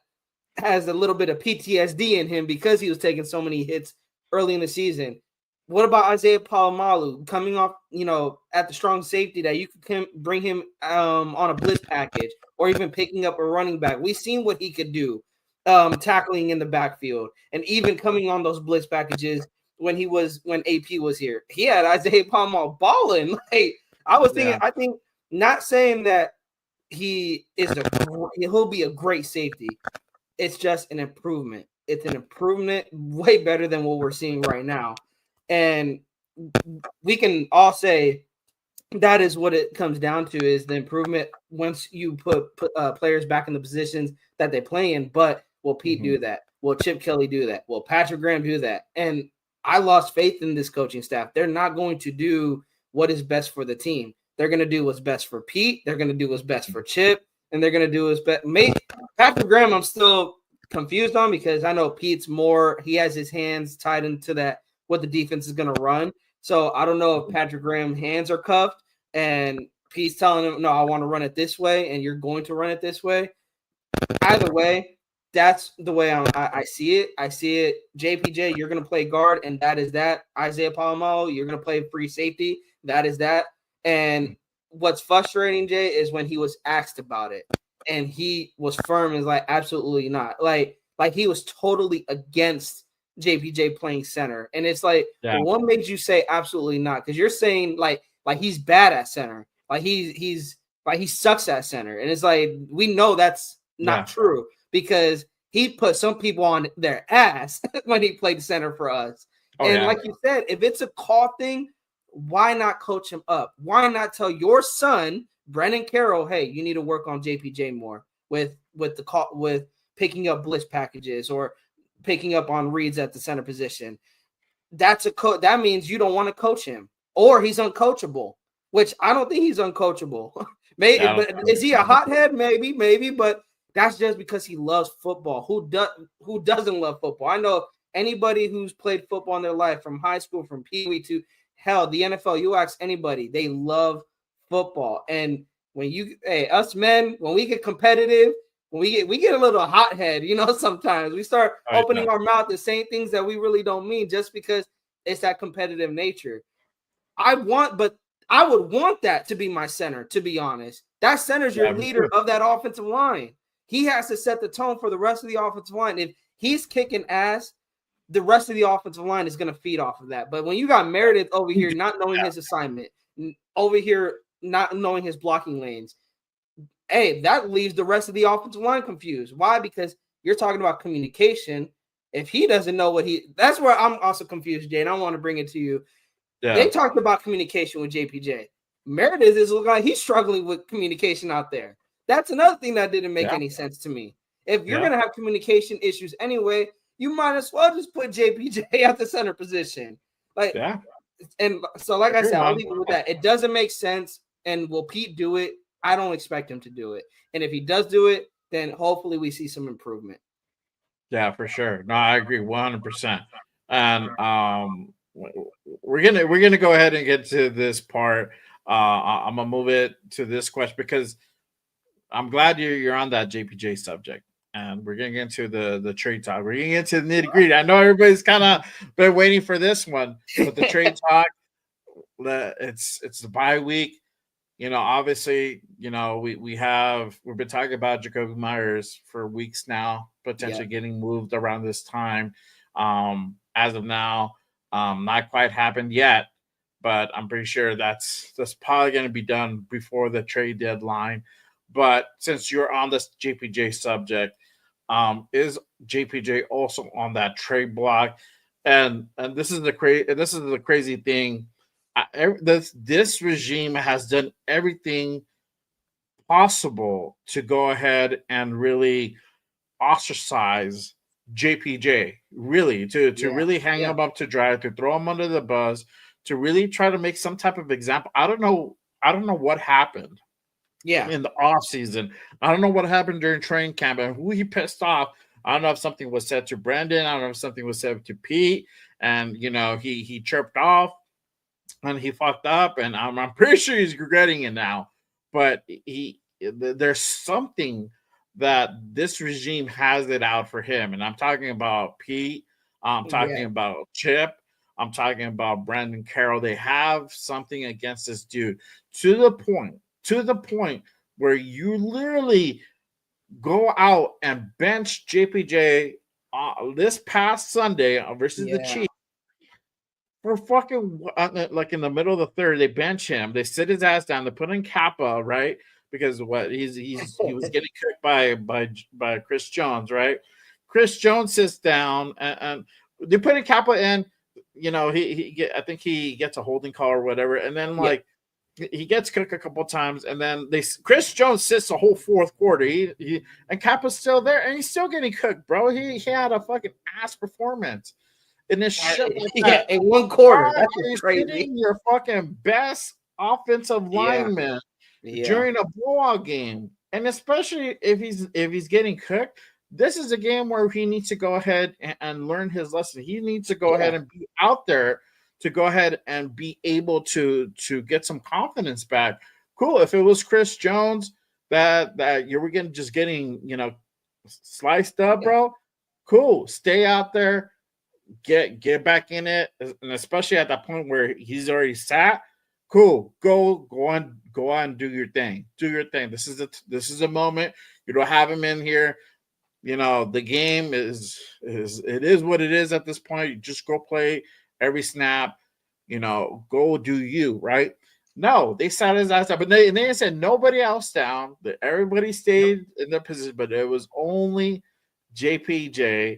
has a little bit of PTSD in him because he was taking so many hits early in the season. What about Isaiah Palomalu coming off, at the strong safety that you can bring him on a blitz package or even picking up a running back? We've seen what he could do tackling in the backfield and even coming on those blitz packages when AP was here. He had Isaiah Palomalu balling. Like I was thinking, I think not saying that he'll be a great safety. It's just an improvement. It's an improvement way better than what we're seeing right now. And we can all say that is what it comes down to is the improvement once you put players back in the positions that they play in. But will Pete do that? Will Chip Kelly do that? Will Patrick Graham do that? And I lost faith in this coaching staff. They're not going to do what is best for the team. They're going to do what's best for Pete. They're going to do what's best for Chip. And they're going to do what's best. Patrick Graham, I'm still confused on because I know Pete's he has his hands tied into that, what the defense is going to run. So I don't know if Patrick Graham's hands are cuffed and Pete's telling him, no, I want to run it this way and you're going to run it this way. Either way, that's the way I see it. I see it. JPJ, you're going to play guard, and that is that. Isaiah Palomalu, you're going to play free safety. That is that. And what's frustrating, Jay, is when he was asked about it, and he was firm and like, absolutely not. Like he was totally against JPJ playing center. And it's like, well, what made you say absolutely not? Because you're saying like he's bad at center. Like he sucks at center. And it's like, we know that's not true because he put some people on their ass when he played center for us. Like you said, if it's a call thing, why not coach him up? Why not tell your son, Brennan Carroll, hey, you need to work on JPJ more with picking up blitz packages or picking up on reads at the center position. That means you don't want to coach him or he's uncoachable, which I don't think he's uncoachable. Maybe, but is he a hothead? Maybe, but that's just because he loves football. Who doesn't love football? I know anybody who's played football in their life from high school, from Pee Wee to hell, the NFL, you ask anybody, they love football. And when us men, when we get competitive, when we get a little hothead, sometimes we start opening our mouth and saying things that we really don't mean just because it's that competitive nature. I would want that to be my center, to be honest. That center's your leader of that offensive line. He has to set the tone for the rest of the offensive line. If he's kicking ass, the rest of the offensive line is going to feed off of that. But when you got Meredith over here not knowing his assignment, over here not knowing his blocking lanes, that leaves the rest of the offensive line confused. Why? Because you're talking about communication. If he doesn't know that's where I'm also confused, Jay, and I want to bring it to you. Yeah. They talked about communication with JPJ. Meredith is looking like he's struggling with communication out there. That's another thing that didn't make any sense to me. If you're going to have communication issues anyway, you might as well just put JPJ at the center position. And so, like I said, I'll leave it with that. It doesn't make sense. And will Pete do it? I don't expect him to do it. And if he does do it, then hopefully we see some improvement. Yeah, for sure. No, I agree 100%. And we're gonna go ahead and get to this part. I'm gonna move it to this question because I'm glad you're on that JPJ subject. And we're going to get into the trade talk. We're going to get into the nitty-gritty. I know everybody's kind of been waiting for this one, but the trade talk, it's the bye week. Obviously, we've been talking about Jacoby Myers for weeks now, potentially getting moved around this time. As of now, not quite happened yet, but I'm pretty sure that's probably going to be done before the trade deadline. But since you're on this JPJ subject, is JPJ also on that trade block? And this is the crazy thing. This regime has done everything possible to go ahead and really ostracize JPJ, really to really hang him up to dry, to throw him under the bus, to really try to make some type of example. I don't know what happened in the off season. I don't know what happened during training camp and who he pissed off. I don't know if something was said to Brendan. I don't know if something was said to Pete, and he chirped off and he fucked up, and I'm pretty sure he's regretting it now. But there's something that this regime has it out for him, and I'm talking about Pete. I'm talking about Chip. I'm talking about Brandon Carroll. They have something against this dude to the point where you literally go out and bench JPJ this past Sunday versus the Chiefs for fucking like in the middle of the third. They bench him. They sit his ass down. They put in Kappa, right? Because he was getting cooked by Chris Jones, right? Chris Jones sits down and they put in Kappa in. I think he gets a holding call or whatever, and then he gets cooked a couple times, and then Chris Jones sits the whole fourth quarter. And Kappa's still there, and he's still getting cooked, bro. He had a fucking ass performance in this shit. Like in one quarter. That's crazy. Your fucking best offensive lineman during a blowout game, and especially if he's getting cooked. This is a game where he needs to go ahead and learn his lesson. He needs to go ahead and be out there to go ahead and be able to get some confidence back. Cool. If it was Chris Jones that you were getting sliced up, bro. Cool. Stay out there, get back in it, and especially at that point where he's already sat. Cool. Go on, do your thing. Do your thing. This is a moment. You don't have him in here. The game is what it is at this point. You just go play every snap, go do you, right? No, they sat his ass up, but they said nobody else down. That everybody stayed in their position, but it was only JPJ.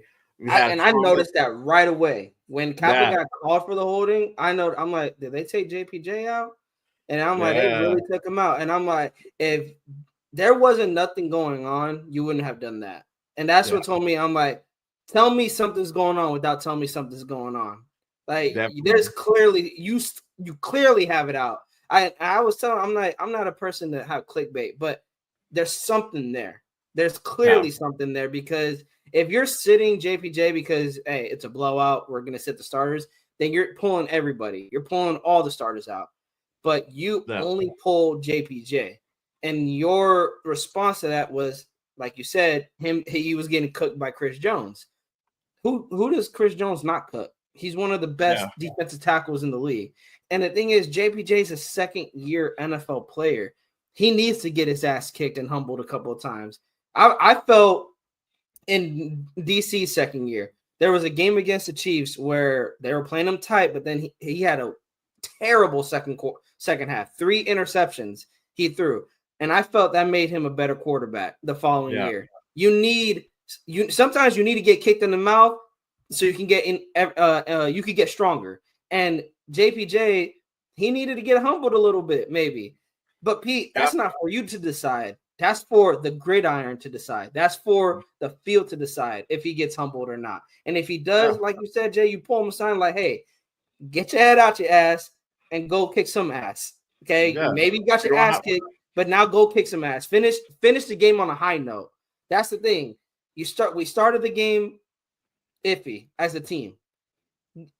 I noticed that right away when Kappa got called for the holding. I'm like, did they take JPJ out? And I'm like, they really took him out. And I'm like, if there wasn't nothing going on, you wouldn't have done that. And that's what told me. I'm like, tell me something's going on without telling me something's going on. Like there's clearly you clearly have it out. I was telling, I'm not a person that have clickbait, but there's something there. There's clearly something there, because if you're sitting JPJ because hey, it's a blowout, we're gonna sit the starters, then you're pulling everybody. You're pulling all the starters out, but you only pulled JPJ, and your response to that was, like you said, he was getting cooked by Chris Jones. Who does Chris Jones not cook? He's one of the best defensive tackles in the league. And the thing is, JPJ's a second-year NFL player. He needs to get his ass kicked and humbled a couple of times. I felt in DC's second year, there was a game against the Chiefs where they were playing him tight, but then he had a terrible second half. 3 interceptions he threw. And I felt that made him a better quarterback the following year. Sometimes you need to get kicked in the mouth so you can get in. You could get stronger. And JPJ, he needed to get humbled a little bit, maybe. But Pete, that's not for you to decide. That's for the gridiron to decide. That's for the field to decide if he gets humbled or not. And if he does, like you said, Jay, you pull him aside like, hey, get your head out your ass and go kick some ass. Okay, maybe you got your ass kicked. But now go kick some ass. Finish the game on a high note. That's the thing. We started the game iffy as a team.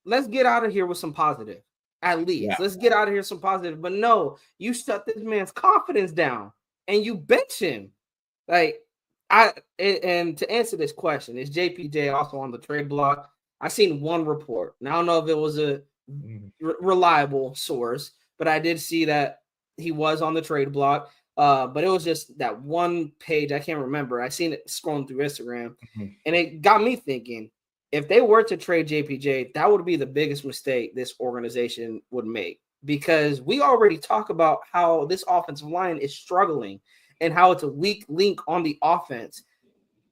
Let's get out of here with some positive. At least. Let's get out of here with some positive. But no, you shut this man's confidence down and you bench him. And to answer this question, is JPJ also on the trade block? I seen one report. Now I don't know if it was a reliable source, but I did see that he was on the trade block, but it was just that one page. I can't remember. I seen it scrolling through Instagram, and it got me thinking, if they were to trade JPJ, that would be the biggest mistake this organization would make, because we already talk about how this offensive line is struggling and how it's a weak link on the offense.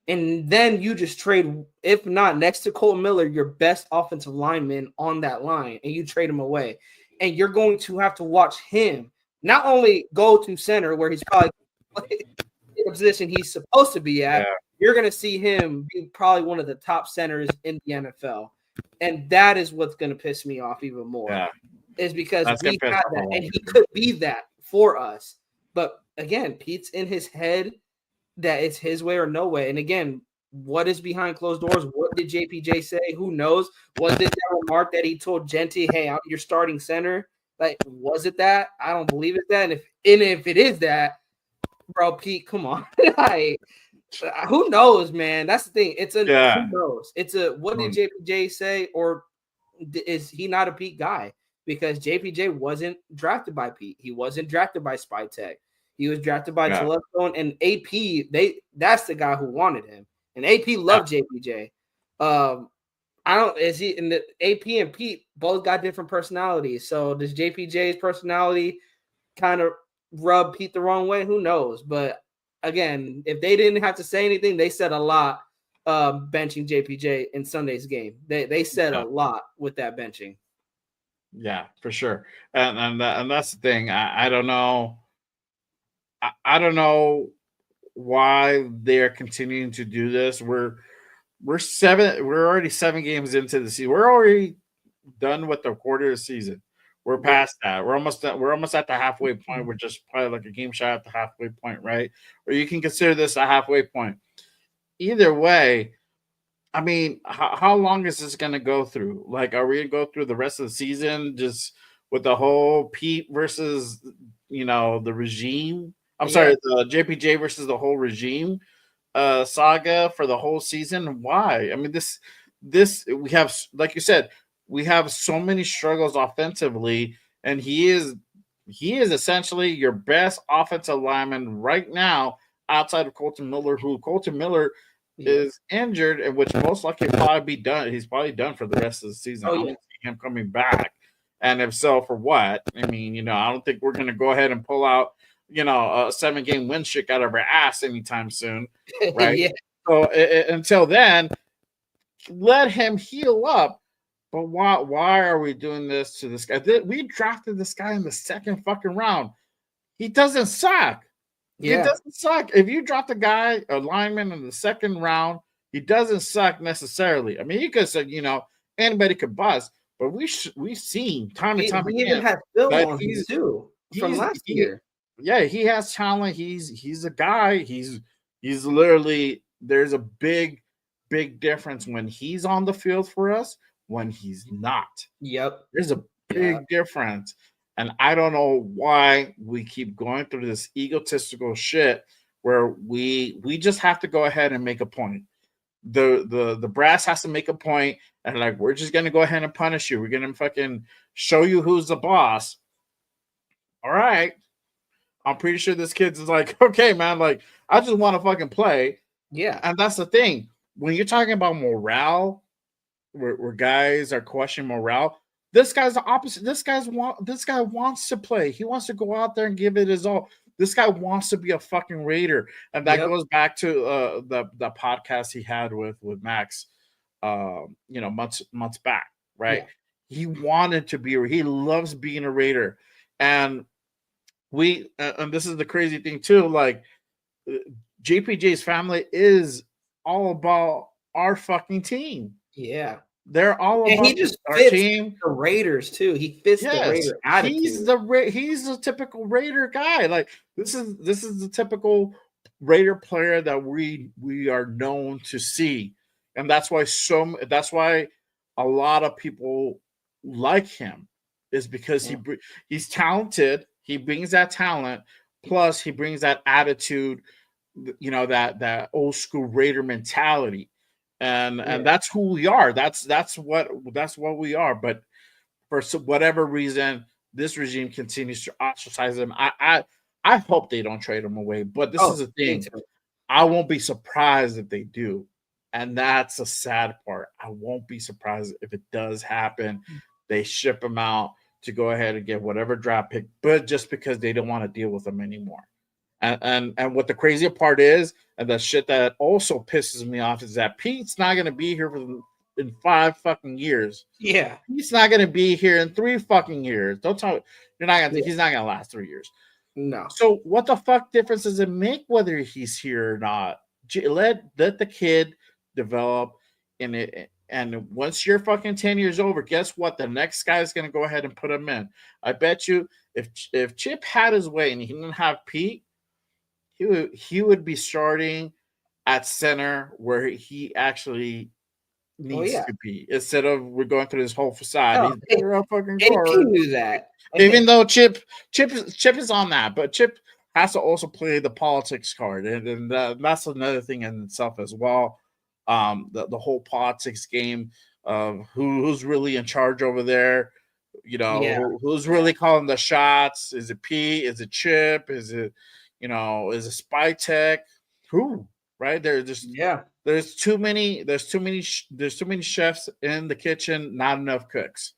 And then you just trade, if not next to Cole Miller, your best offensive lineman on that line, and you trade him away. And you're going to have to watch him not only go to center where he's probably in the position he's supposed to be at, you're going to see him be probably one of the top centers in the NFL. And that is what's going to piss me off even more. is because That's we gonna had piss that, off a and lot he of people. could be that for us. But again, Pete's in his head that it's his way or no way. And again, what is behind closed doors? What did JPJ say? Who knows? Was it that remark that he told Genty, "Hey, I'm your starting center"? Like, was it that? I don't believe it's that. And if it is that, bro, Pete, come on. Like, who knows, man? That's the thing. It's a who Yeah. knows. It's a what did JPJ say, or is he not a Pete guy? Because JPJ wasn't drafted by Pete. He wasn't drafted by Spy Tech. He was drafted by Yeah. Telefone and AP. That's the guy who wanted him. And AP loved JPJ. I don't is he and the AP and Pete both got different personalities. So does JPJ's personality kind of rub Pete the wrong way? Who knows? But again, if they didn't have to say anything, they said a lot benching JPJ in Sunday's game. They said a lot with that benching. Yeah, for sure. And that's the thing. I don't know. I don't know why they're continuing to do this. We're already 7 games into the season. We're already done with the quarter of the season. We're past that. We're almost at the halfway point. We're just probably like a game shot at the halfway point, right? Or you can consider this a halfway point. Either way, I mean, how long is this going to go through? Like, are we going to go through the rest of the season just with the whole Pete versus, the regime? I'm sorry, the JPJ versus the whole regime saga for the whole season? Why? I mean, this we have, like you said, we have so many struggles offensively, and he is essentially your best offensive lineman right now outside of Colton Miller, who Colton Miller is injured, and which most likely probably be done. He's probably done for the rest of the season. I don't see him coming back. And if so, for what? I mean, I don't think we're going to go ahead and pull out, a 7-game win streak out of our ass anytime soon, right? So until then, let him heal up. But why are we doing this to this guy? We drafted this guy in the second fucking round. He doesn't suck. It doesn't suck. If you drop a lineman in the second round, he doesn't suck necessarily. I mean, you could say, anybody could bust, but we've seen time and time again. Even had film on him too from last year. Yeah, he has talent. He's a guy. He's literally, there's a big difference when he's on the field for us, when he's not. Yep. There's a big difference. And I don't know why we keep going through this egotistical shit where we just have to go ahead and make a point. The brass has to make a point, and like, we're just gonna go ahead and punish you. We're gonna fucking show you who's the boss. All right. I'm pretty sure this kid's is like, okay, man, like, I just want to fucking play. Yeah. And that's the thing. When you're talking about morale, where guys are questioning morale, this guy's the opposite. This guy wants to play. He wants to go out there and give it his all. This guy wants to be a fucking Raider. And that goes back to the podcast he had with Max months back, right? Yeah. He wanted to be, he loves being a Raider. And and this is the crazy thing too, like, JPJ's family is all about our fucking team. Yeah. They're all about he just our fits team. The Raiders too. He fits the Raider attitude. He's the typical Raider guy. Like, this is the typical Raider player that we are known to see. And that's why a lot of people like him, is because he's talented. He brings that talent, plus he brings that attitude, that old school Raider mentality. And that's who we are. That's what we are. But for whatever reason, this regime continues to ostracize him. I hope they don't trade him away. But this is the thing. I won't be surprised if they do. And that's a sad part. I won't be surprised if it does happen. They ship him out to go ahead and get whatever draft pick, but just because they don't want to deal with him anymore. And what the crazier part is, and the shit that also pisses me off, is that Pete's not going to be here in 5 fucking years. Yeah. He's not going to be here in 3 fucking years. Don't talk. He's not going to last 3 years. No. So what the fuck difference does it make whether he's here or not? Let the kid develop and And once you're fucking 10 years over, guess what? The next guy is going to go ahead and put him in. I bet you if Chip had his way and he didn't have Pete, he would be starting at center where he actually needs yeah. to be, instead of we're going through this whole facade. Oh, He's better a fucking AP guard. knew that. Even though Chip is on that, but Chip has to also play the politics card, and that's another thing in itself as well. The whole politics game of who's really in charge over there. Who's really calling the shots? Is it Pete? Is it Chip? Is it Spy Tech? Who? Right? There's too many chefs in the kitchen, not enough cooks.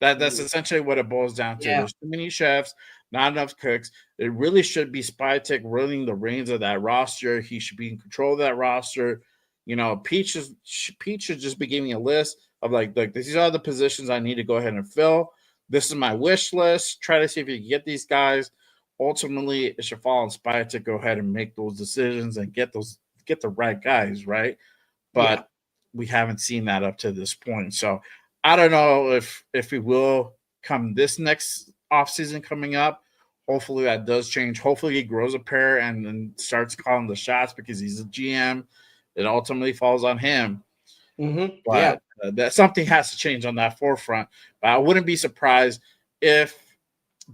That's essentially what it boils down to. Yeah. There's too many chefs, not enough cooks. It really should be Spy Tech running the reins of that roster. He should be in control of that roster. Pete should just be giving a list of like these are the positions I need to go ahead and fill. This is my wish list. Try to see if you can get these guys. Ultimately, it should fall on Spy to go ahead and make those decisions and get the right guys, right? But we haven't seen that up to this point. So I don't know if we will come this next offseason coming up. Hopefully that does change. Hopefully he grows a pair and then starts calling the shots because he's a GM. It ultimately falls on him. Mm-hmm. But that something has to change on that forefront. But I wouldn't be surprised if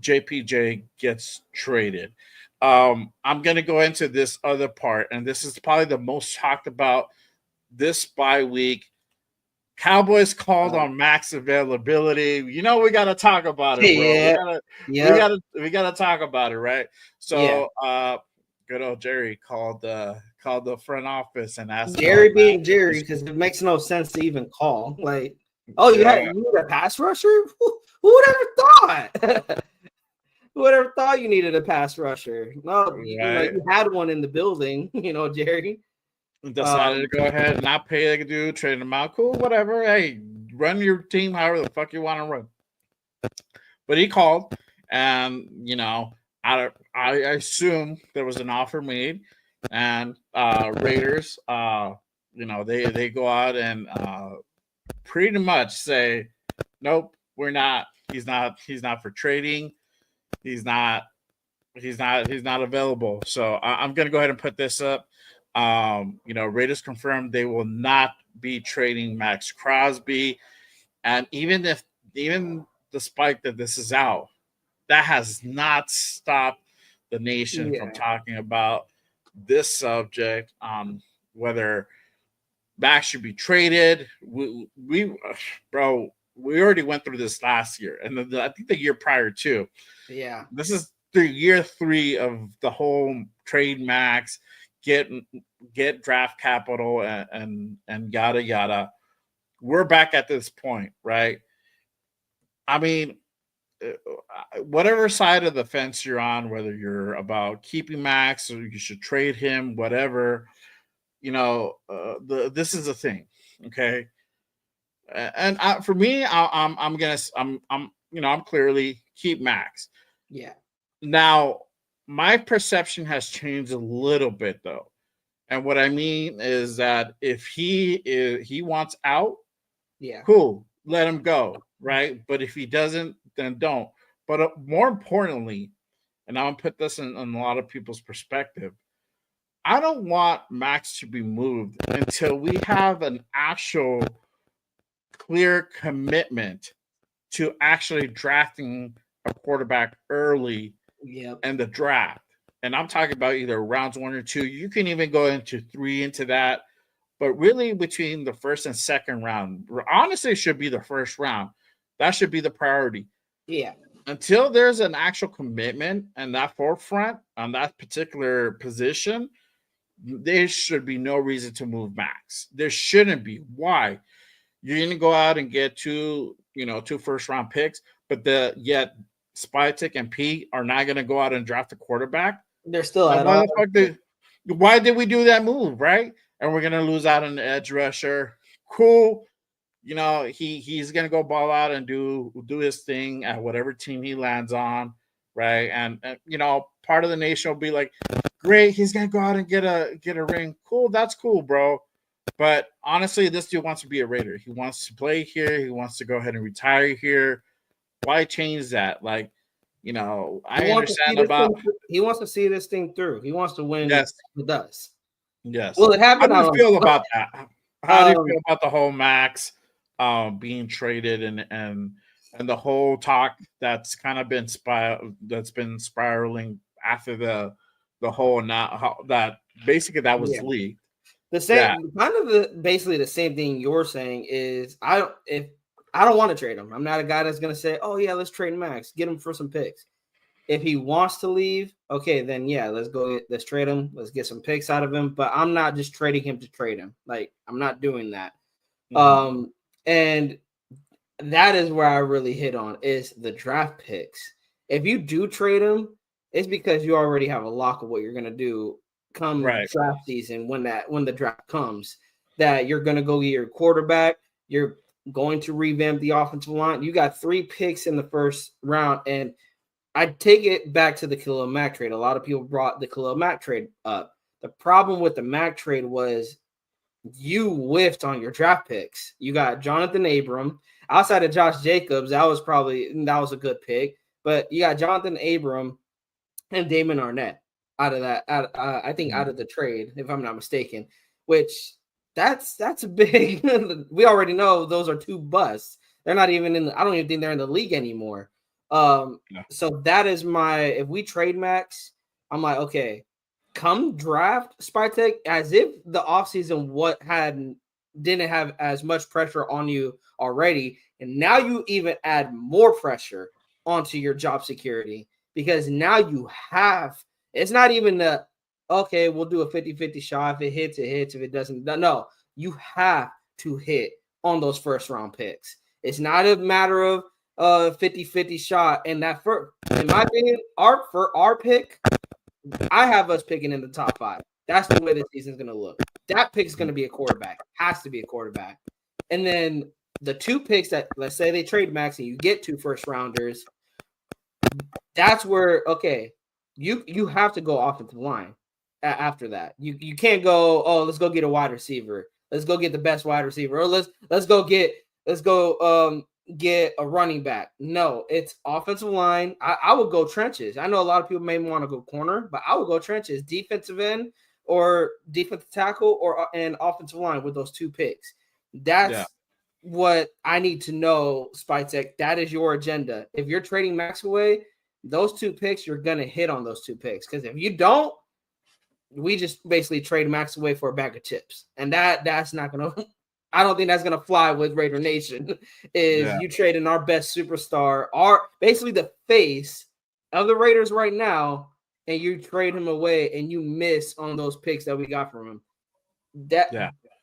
JPJ gets traded. I'm going to go into this other part, and this is probably the most talked about this bye week. Cowboys called on max availability. We got to talk about it, bro. We got to talk about it, right? So, good old Jerry called the front office and asked Jerry being Jerry, because it makes no sense to even call. Like, you need a pass rusher? Who would have thought? Who would have thought you needed a pass rusher? No, you had one in the building, Jerry. Decided to go ahead and not pay the dude, trade him out. Cool, whatever. Hey, run your team however the fuck you want to run. But he called, and I assume there was an offer made, and Raiders, they go out and pretty much say, nope, we're not. He's not for trading. He's not available. So I'm gonna go ahead and put this up. Raiders confirmed they will not be trading Max Crosby, and even despite that this is out, that has not stopped the nation from talking about this subject, whether Max should be traded. We already went through this last year, and I think the year prior too. Yeah, this is the year 3 of the whole trade Max. Get draft capital and yada yada. We're back at this point, right? I mean, whatever side of the fence you're on, whether you're about keeping Max or you should trade him, whatever, this is a thing, okay? And for me, I'm clearly keep Max. Yeah. Now, my perception has changed a little bit, though. And what I mean is that if he wants out, cool, let him go, right? But if he doesn't, then don't. But more importantly, and I'm going to put this in a lot of people's perspective, I don't want Max to be moved until we have an actual clear commitment to actually drafting a quarterback early in the draft. And I'm talking about either rounds 1 or 2. You can even go into 3 into that. But really between the first and second round, honestly, it should be the first round. That should be the priority. Yeah. Until there's an actual commitment and that forefront on that particular position, there should be no reason to move Max. There shouldn't be. Why? You're going to go out and get 2 first-round picks, but yet Spytek and Pete are not going to go out and draft a quarterback. They're still at all. Why did we do that move, right? And we're going to lose out on the edge rusher. Cool. He's going to go ball out and do his thing at whatever team he lands on, right? And part of the nation will be like, great, he's going to go out and get a ring. Cool, that's cool, bro. But honestly, this dude wants to be a Raider. He wants to play here. He wants to go ahead and retire here. Why change that? Like, I understand about He wants to see this thing through. He wants to win yes, with us. yes. Will it How happen? do I you don't feel know. about that? How do you feel about the whole Max being traded and the whole talk that's kind of been spiraling after the whole now that basically that was Yeah. leaked. The same kind of basically the same thing you're saying is I don't want to trade him. I'm not a guy that's gonna say, oh yeah, let's trade Max, get him for some picks. If he wants to leave, okay, then yeah, let's trade him. Let's get some picks out of him. But I'm not just trading him to trade him. Like, I'm not doing that. And that is where I really hit on is the draft picks. If you do trade him, it's because you already have a lock of what you're gonna do come draft season when the draft comes. That you're gonna go get your quarterback, you're going to revamp the offensive line. You got 3 picks in the first round, and I take it back to the Khalil Mack trade. A lot of people brought the Khalil Mack trade up. The problem with the Mack trade was you whiffed on your draft picks. You got Jonathan Abram. Outside of Josh Jacobs, that was a good pick. But you got Jonathan Abram and Damon Arnett out of that. I think out of the trade, if I'm not mistaken, which that's a big. We already know those are 2 busts. They're not even in. I don't even think they're in the league anymore. So that is if we trade Max, I'm like, okay, come draft Spartek as if the offseason didn't have as much pressure on you already. And now you even add more pressure onto your job security because now it's not even okay, we'll do a 50-50 shot. If it hits, it hits. If it doesn't, no, you have to hit on those first round picks. It's not a matter of 50-50 shot. And that in my opinion, for our pick, I have us picking in the top 5. That's the way the season's gonna look. That pick's gonna be a quarterback. Has to be a quarterback. And then the 2 picks that, let's say they trade Max and you get 2 first rounders, that's where you have to go offensive line after that. You can't go, oh, let's go get a wide receiver. Let's go get the best wide receiver. Or let's go get a running back. No, it's offensive line. I would go trenches. I know a lot of people may want to go corner, but I would go trenches, defensive end or defensive tackle or an offensive line with those 2 picks. That's what I need to know, Spytek. That is your agenda. If you're trading Max away, those 2 picks, you're going to hit on those 2 picks. Because if you don't, we just basically trade Max away for a bag of chips. And that's not going to – I don't think that's going to fly with Raider Nation you trading our best superstar, basically the face of the Raiders right now, and you trade him away and you miss on those picks that we got from him.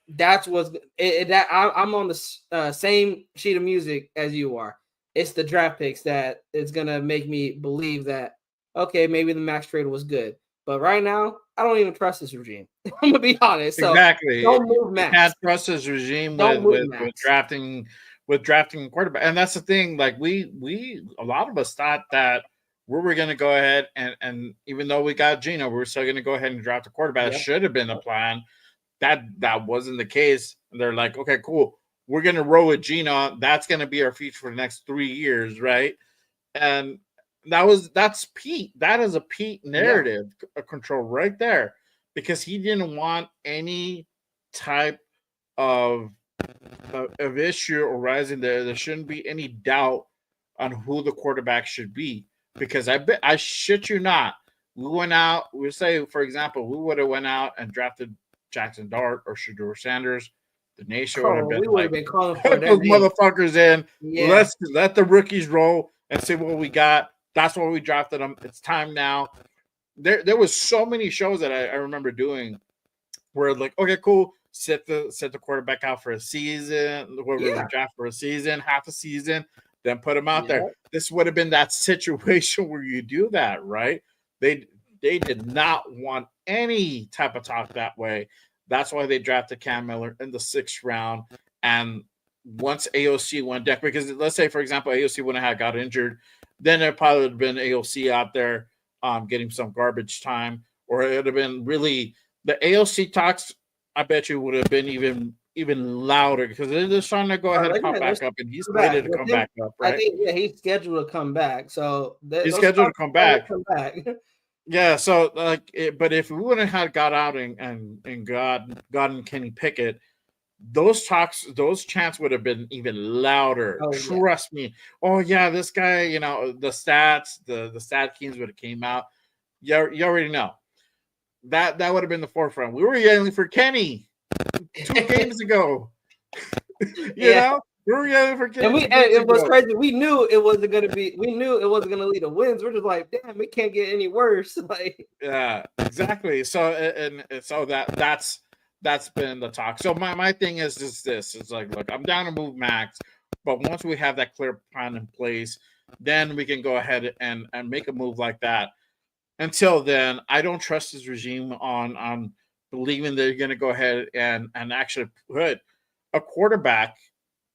That's what's I'm on the same sheet of music as you are. It's the draft picks that is going to make me believe that, okay, maybe the Max trade was good. But right now, I don't even trust this regime. I'm going to be honest. So exactly. Don't move Max. You can't trust this regime with drafting quarterback. And that's the thing. Like a lot of us thought that we were going to go ahead and even though we got Geno, we're still going to go ahead and draft a quarterback. That should have been the plan. That wasn't the case. And they're like, okay, cool. We're going to roll with Geno. That's going to be our future for the next 3 years, right? And that's Pete. That is a Pete narrative control right there, because he didn't want any type of issue arising there. There shouldn't be any doubt on who the quarterback should be, because I shit you not, we went out. We say, for example, we would have went out and drafted Jackson Dart or Shedeur Sanders. The nation would have been been calling for put those motherfuckers in. Let's let the rookies roll and see what we got. That's why we drafted them. It's time now. There was so many shows that I remember doing where, like, okay, cool, set the quarterback out for a season, whoever we draft for a season, half a season, then put him out there. This would have been that situation where you do that, right? They did not want any type of talk that way. That's why they drafted Cam Miller in the 6th round. And once AOC went down, because let's say, for example, AOC wouldn't have got injured, then there probably would have been AOC out there getting some garbage time, or it would have been really the AOC talks I bet you would have been even louder because they're starting to go ahead and pop back up, and he's slated to come back up, I right? think he's scheduled to come back. So He's those scheduled to talks come are back. come back. Yeah, so but if we wouldn't have got out and gotten Kenny Pickett, those chants would have been even louder. Oh yeah. Trust me. Oh yeah, this guy, the stats, the stat kings would have came out. You already know. That would have been the forefront. We were yelling for Kenny 2 games ago. you know? We were yelling for Kenny. And it was crazy. We knew it wasn't gonna lead to wins. We're just like, damn, it can't get any worse. Like, yeah, exactly. So and so that's been the talk. So my thing is just this. It's like, look, I'm down to move Max, but once we have that clear plan in place, then we can go ahead and make a move like that. Until then, I don't trust his regime on believing they're going to go ahead and actually put a quarterback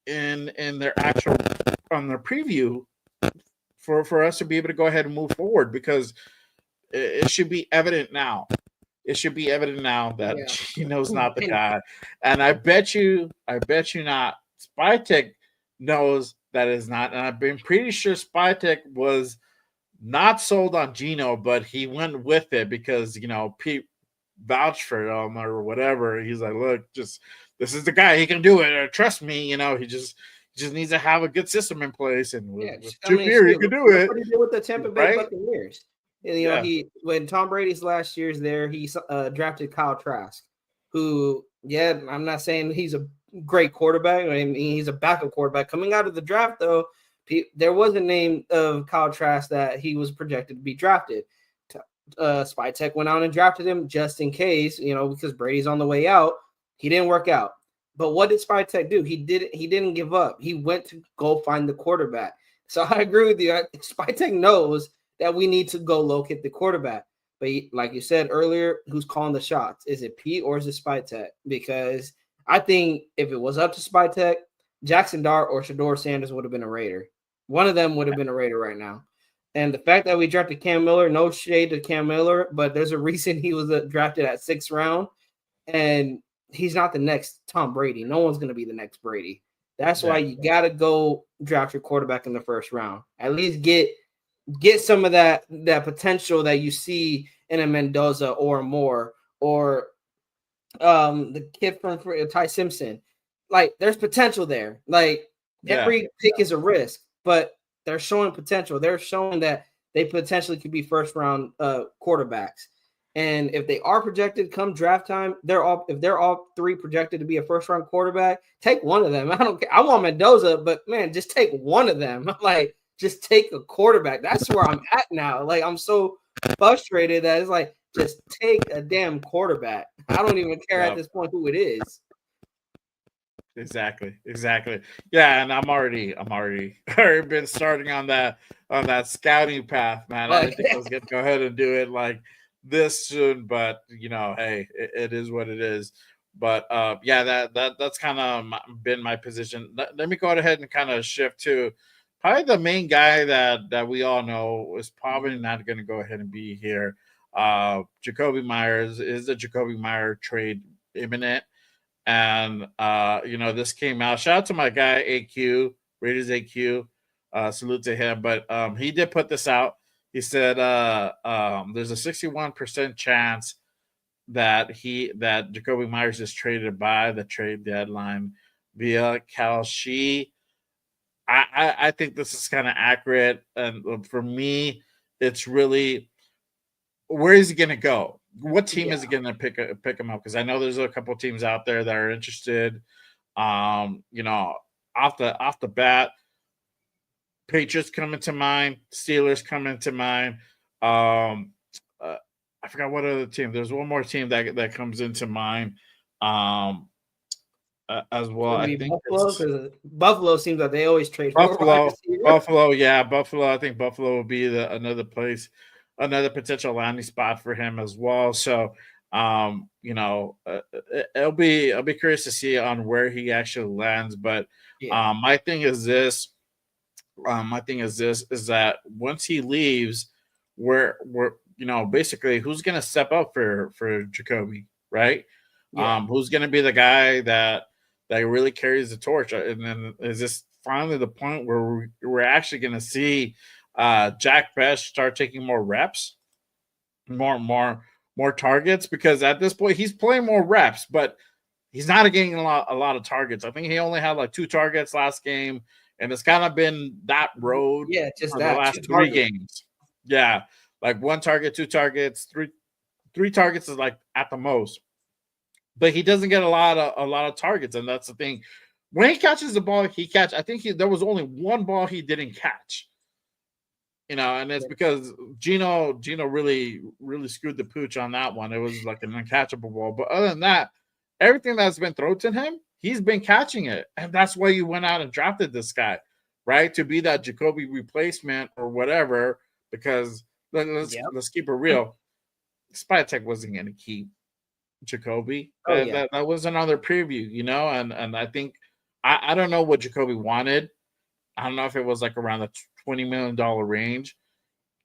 in their actual on their preview for us to be able to go ahead and move forward, because it should be evident now. It should be evident now that Gino's not the guy, and I bet you not. Spytek knows that is not, and I've been pretty sure Spytek was not sold on Gino, but he went with it because Pete vouched for him or whatever. He's like, look, just this is the guy. He can do it. Or, trust me. He just needs to have a good system in place, and with Chip here, he can do it. What he did with the Tampa Bay Buccaneers. And, when Tom Brady's last year's there, he drafted Kyle Trask, who, I'm not saying he's a great quarterback. I mean, he's a backup quarterback. Coming out of the draft, though, there was a name of Kyle Trask that he was projected to be drafted. Spytek went out and drafted him just in case, because Brady's on the way out. He didn't work out. But what did Spytek do? He didn't give up. He went to go find the quarterback. So I agree with you. Spytek knows that we need to go locate the quarterback. But like you said earlier, who's calling the shots? Is it Pete or is it Spytek? Because I think if it was up to Spytek, Jackson Dart or Shador Sanders would have been a Raider. One of them would have been a Raider right now. And the fact that we drafted Cam Miller, no shade to Cam Miller, but there's a reason he was drafted at 6th round. And he's not the next Tom Brady. No one's going to be the next Brady. That's why you got to go draft your quarterback in the 1st round. At least get some of that potential that you see in a Mendoza or more, or the kid from Ty Simpson. Like, there's potential there. Like, every pick is a risk, but they're showing potential. They're showing that they potentially could be 1st round quarterbacks. And if they are projected come draft time, if they're all 3 projected to be a 1st round quarterback, take one of them. I don't care. I want Mendoza, but man, just take one of them. Like, just take a quarterback. That's where I'm at now. Like, I'm so frustrated that it's like, just take a damn quarterback. I don't even care at this point who it is. Exactly. Yeah, and I'm already been starting on that scouting path, man. I didn't think I was gonna go ahead and do it like this soon, but hey, it is what it is. But that's kind of been my position. Let me go ahead and kind of shift to probably the main guy that we all know is probably not going to go ahead and be here. Jacoby Myers. Is the Jacoby Myers trade imminent? And this came out. Shout out to my guy AQ, Raiders AQ. Salute to him. But he did put this out. He said there's a 61% chance that Jacoby Myers is traded by the trade deadline via Cal Shee. I think this is kind of accurate, and for me, it's really, where is he going to go? What team is he going to pick him up? Because I know there's a couple of teams out there that are interested. Off the bat, Patriots come into mind, Steelers come into mind. I forgot what other team. There's one more team that comes into mind. As well, I think Buffalo seems like they always trade Buffalo. Buffalo. I think Buffalo will be another place, another potential landing spot for him as well. So, I'll be curious to see on where he actually lands. But my thing is this. Is that once he leaves, we're basically who's going to step up for Jacoby, right? Who's going to be the guy that really carries the torch? And then is this finally the point where we're actually going to see Jack Best start taking more reps, more targets? Because at this point he's playing more reps, but he's not getting a lot of targets. I think he only had like 2 targets last game, and it's kind of been that road just for that the last 2 3 targets. games. Yeah, like 1 target, 2 targets, 3 targets is like at the most. But he doesn't get a lot of targets, and that's the thing. When he catches the ball, I think there was only 1 ball he didn't catch. And it's because Gino really screwed the pooch on that one. It was like an uncatchable ball. But other than that, everything that's been thrown to him, he's been catching it. And that's why you went out and drafted this guy, right? To be that Jacoby replacement or whatever, because let's keep it real. Spytek wasn't going to keep Jacoby. That was another preview, and I think I don't know what Jacoby wanted. I don't know if it was like around the $20 million range,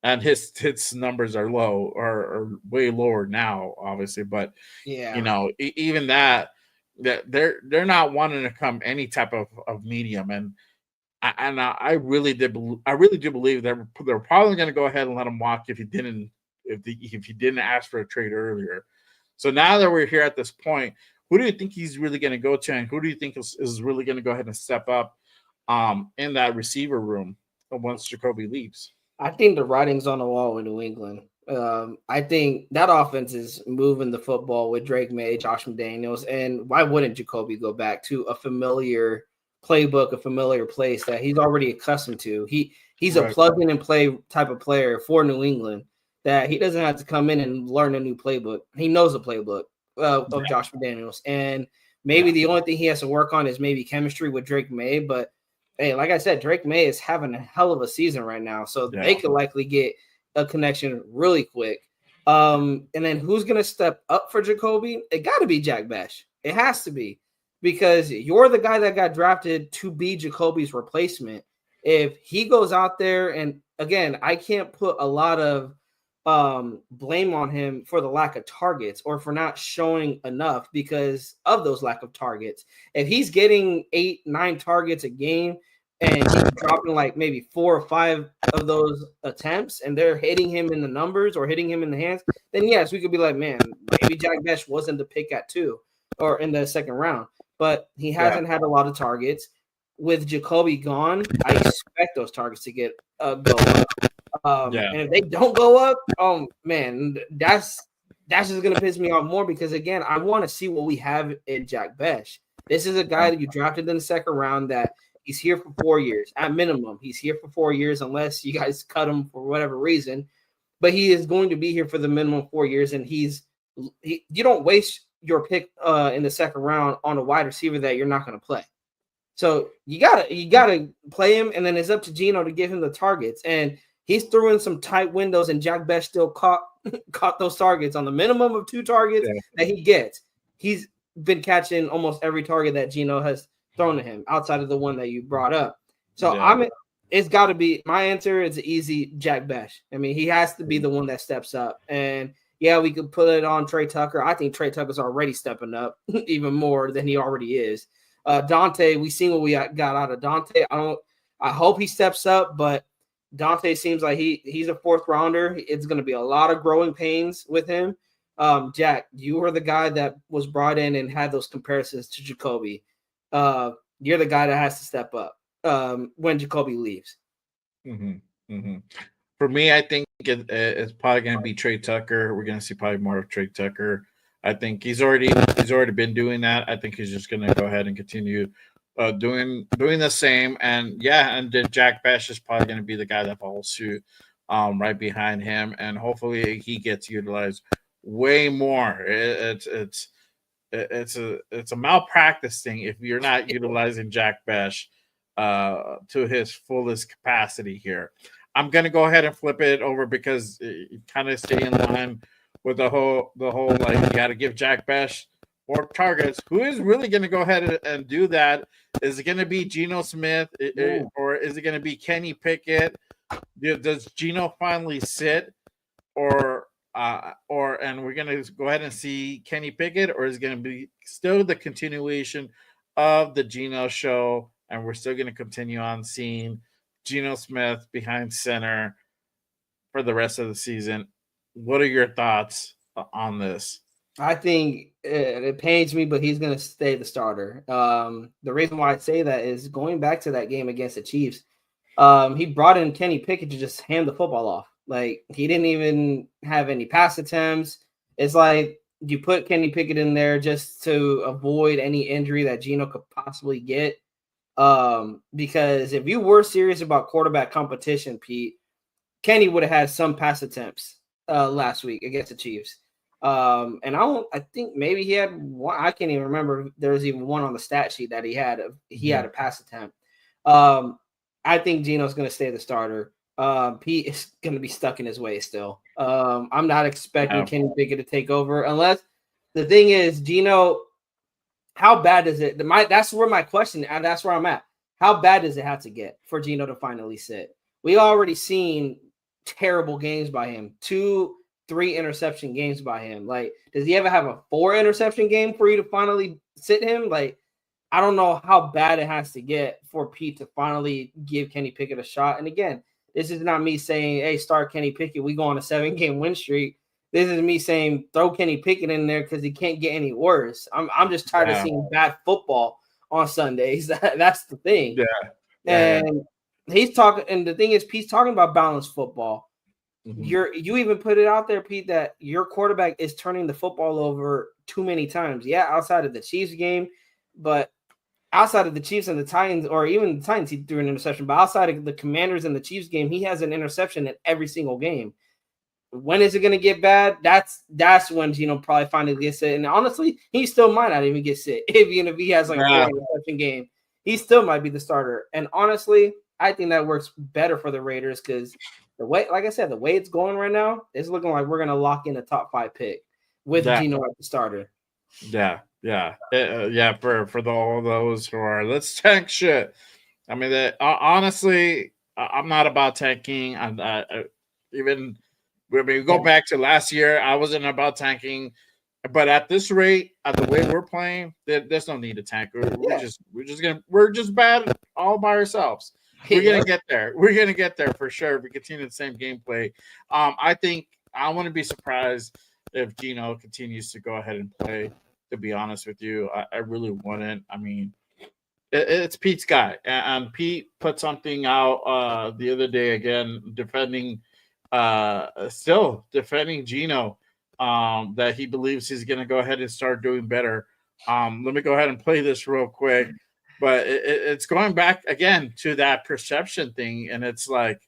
and his numbers are low or way lower now, obviously. But even that they're not wanting to come any type of medium, and I really do believe they're probably going to go ahead and let him walk if he didn't ask for a trade earlier. So now that we're here at this point, who do you think he's really going to go to, and who do you think is really going to go ahead and step up in that receiver room once Jacoby leaves? I think the writing's on the wall in New England. I think that offense is moving the football with Drake May, Josh McDaniels, and why wouldn't Jacoby go back to a familiar playbook, a familiar place that he's already accustomed to? He's a plug in and play type of player for New England, that he doesn't have to come in and learn a new playbook. He knows the playbook of Josh McDaniels. And maybe the only thing he has to work on is maybe chemistry with Drake May. But, hey, like I said, Drake May is having a hell of a season right now. So they could likely get a connection really quick. And then who's going to step up for Jacoby? It got to be Jack Best. It has to be. Because you're the guy that got drafted to be Jacoby's replacement. If he goes out there, and, again, I can't put a lot of blame on him for the lack of targets or for not showing enough because of those lack of targets. If he's getting 8-9 targets a game and he's dropping like maybe 4 or 5 of those attempts and they're hitting him in the numbers or hitting him in the hands, then yes, we could be like, man, maybe Jack Best wasn't the pick at 2 or in the second round, but he hasn't had a lot of targets. With Jacoby gone, I expect those targets to get go up. And if they don't go up, oh man, that's just gonna piss me off more because again, I want to see what we have in Jack Best. This is a guy that you drafted in the second round that he's here for 4 years at minimum. He's here for 4 years unless you guys cut him for whatever reason, but he is going to be here for the minimum 4 years. And you don't waste your pick in the second round on a wide receiver that you're not going to play. So you gotta play him, and then it's up to Gino to give him the targets. And he's throwing some tight windows, and Jack Best still caught those targets on the minimum of 2 targets that he gets. He's been catching almost every target that Gino has thrown to him outside of the one that you brought up. So it's got to be, my answer is easy, Jack Best. I mean, he has to be the one that steps up. And yeah, we could put it on Trey Tucker. I think Trey Tucker's already stepping up even more than he already is. Dante, we seen what we got out of Dante. I hope he steps up, but Dante seems like he's a 4th rounder. It's going to be a lot of growing pains with him. Jack, you were the guy that was brought in and had those comparisons to Jacoby. You're the guy that has to step up when Jacoby leaves. For me, I think it's probably going to be Trey Tucker. We're going to see probably more of Trey Tucker. I think he's already been doing that. I think he's just going to go ahead and continue doing the same. And then Jack Best is probably going to be the guy that follows suit right behind him, and hopefully he gets utilized way more. It's a malpractice thing if you're not utilizing Jack Best to his fullest capacity here. I'm going to go ahead and flip it over because it kind of stay in line with the whole like you got to give Jack Best more targets. Who is really going to go ahead and do that? Is it going to be Geno Smith or is it going to be Kenny Pickett? Does Geno finally sit, or and we're gonna go ahead and see Kenny Pickett, or is it gonna be still the continuation of the Geno show, and we're still gonna continue on seeing Geno Smith behind center for the rest of the season? What are your thoughts on this? I think it pains me, but he's going to stay the starter. The reason why I say that is going back to that game against the Chiefs. He brought in Kenny Pickett to just hand the football off. Like, he didn't even have any pass attempts. It's like you put Kenny Pickett in there just to avoid any injury that Geno could possibly get. Because if you were serious about quarterback competition, Pete, Kenny would have had some pass attempts last week against the Chiefs. And I think maybe he had one. I can't even remember. There was even one on the stat sheet that he had a pass attempt. I think Geno's going to stay the starter. Pete is going to be stuck in his ways still. I'm not expecting Kenny Pickett to take over unless the thing is, Geno, how bad is it? That's where my question, and that's where I'm at. How bad does it have to get for Geno to finally sit? We already seen terrible games by him. 2-3 interception games by him. Like, does he ever have a 4 interception game for you to finally sit him? Like, I don't know how bad it has to get for Pete to finally give Kenny Pickett a shot. And again, this is not me saying, hey, start Kenny Pickett. We go on a 7-game win streak. This is me saying throw Kenny Pickett in there because he can't get any worse. I'm just tired of seeing bad football on Sundays. That's the thing. And he's talking, and the thing is, Pete's talking about balanced football. You even put it out there, Pete, that your quarterback is turning the football over too many times. Yeah, outside of the Chiefs game, but outside of the Chiefs and the Titans, or even the Titans, he threw an interception. But outside of the Commanders and the Chiefs game, he has an interception in every single game. When is it going to get bad? That's when Geno probably finally gets it. And honestly, he still might not even get sit. Even if he has like a 4 interception game, he still might be the starter. And honestly, I think that works better for the Raiders because the way, like I said, the way it's going right now, it's looking like we're going to lock in a top 5 pick with Geno at the starter. For all those who are, let's tank shit. I mean, honestly, I'm not about tanking. Even when we go back to last year, I wasn't about tanking. But at this rate, at the way we're playing, there's no need to tank. We're just bad all by ourselves. We're gonna get there. We're gonna get there for sure. If we continue the same gameplay. I think I wouldn't be surprised if Geno continues to go ahead and play. To be honest with you, I really wouldn't. I mean, it's Pete's guy, and Pete put something out the other day again, still defending Geno, that he believes he's going to go ahead and start doing better. Let me go ahead and play this real quick, but it's going back again to that perception thing, and it's like,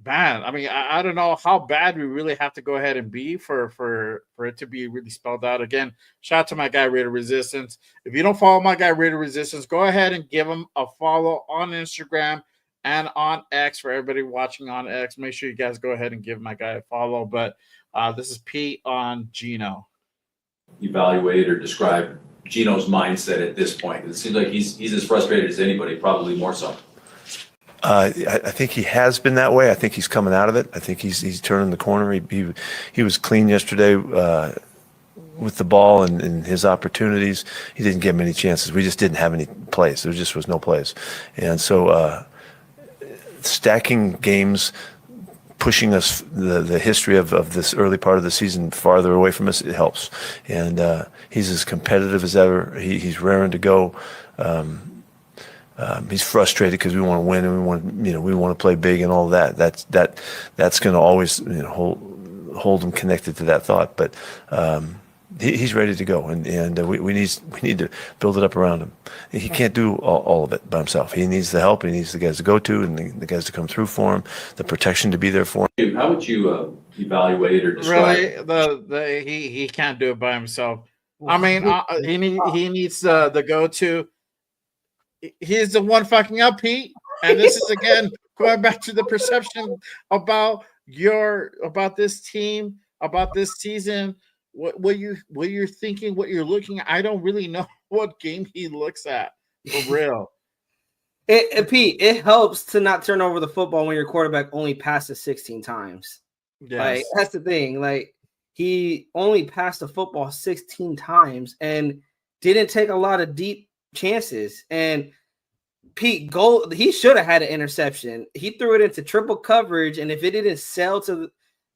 man, I mean, I don't know how bad we really have to go ahead and be for it to be really spelled out. Again, shout out to my guy Raider Resistance. If you don't follow my guy Raider Resistance, go ahead and give him a follow on Instagram and on X. For everybody watching on X, make sure you guys go ahead and give my guy a follow. But this is Pete on Geno. Evaluate or describe Geno's mindset at this point. It seems like he's as frustrated as anybody, probably more so. I think he has been that way. I think he's coming out of it. I think he's turning the corner. He was clean yesterday with the ball and his opportunities. He didn't get many chances. We just didn't have any plays. There just was no plays. And so stacking games, pushing us the history of this early part of the season farther away from us, it helps. And he's as competitive as ever. He's raring to go. He's frustrated because we want to win and we want to play big and all that. That's going to always hold him connected to that thought. But he's ready to go, and we need to build it up around him. He can't do all of it by himself. He needs the help. He needs the guys to go to and the guys to come through for him, the protection to be there for him. How would you evaluate or describe? Really, he can't do it by himself. I mean, he needs the go-to. He's the one fucking up, Pete. And this is again going back to the perception about this team, about this season. What you're thinking, what you're looking at. I don't really know what game he looks at for real. Pete, it helps to not turn over the football when your quarterback only passes 16 times. Like, Yes. that's the thing. Like, he only passed the football 16 times and didn't take a lot of deep chances. And Pete Gold, he should have had an interception. He threw it into triple coverage, and if it didn't sail to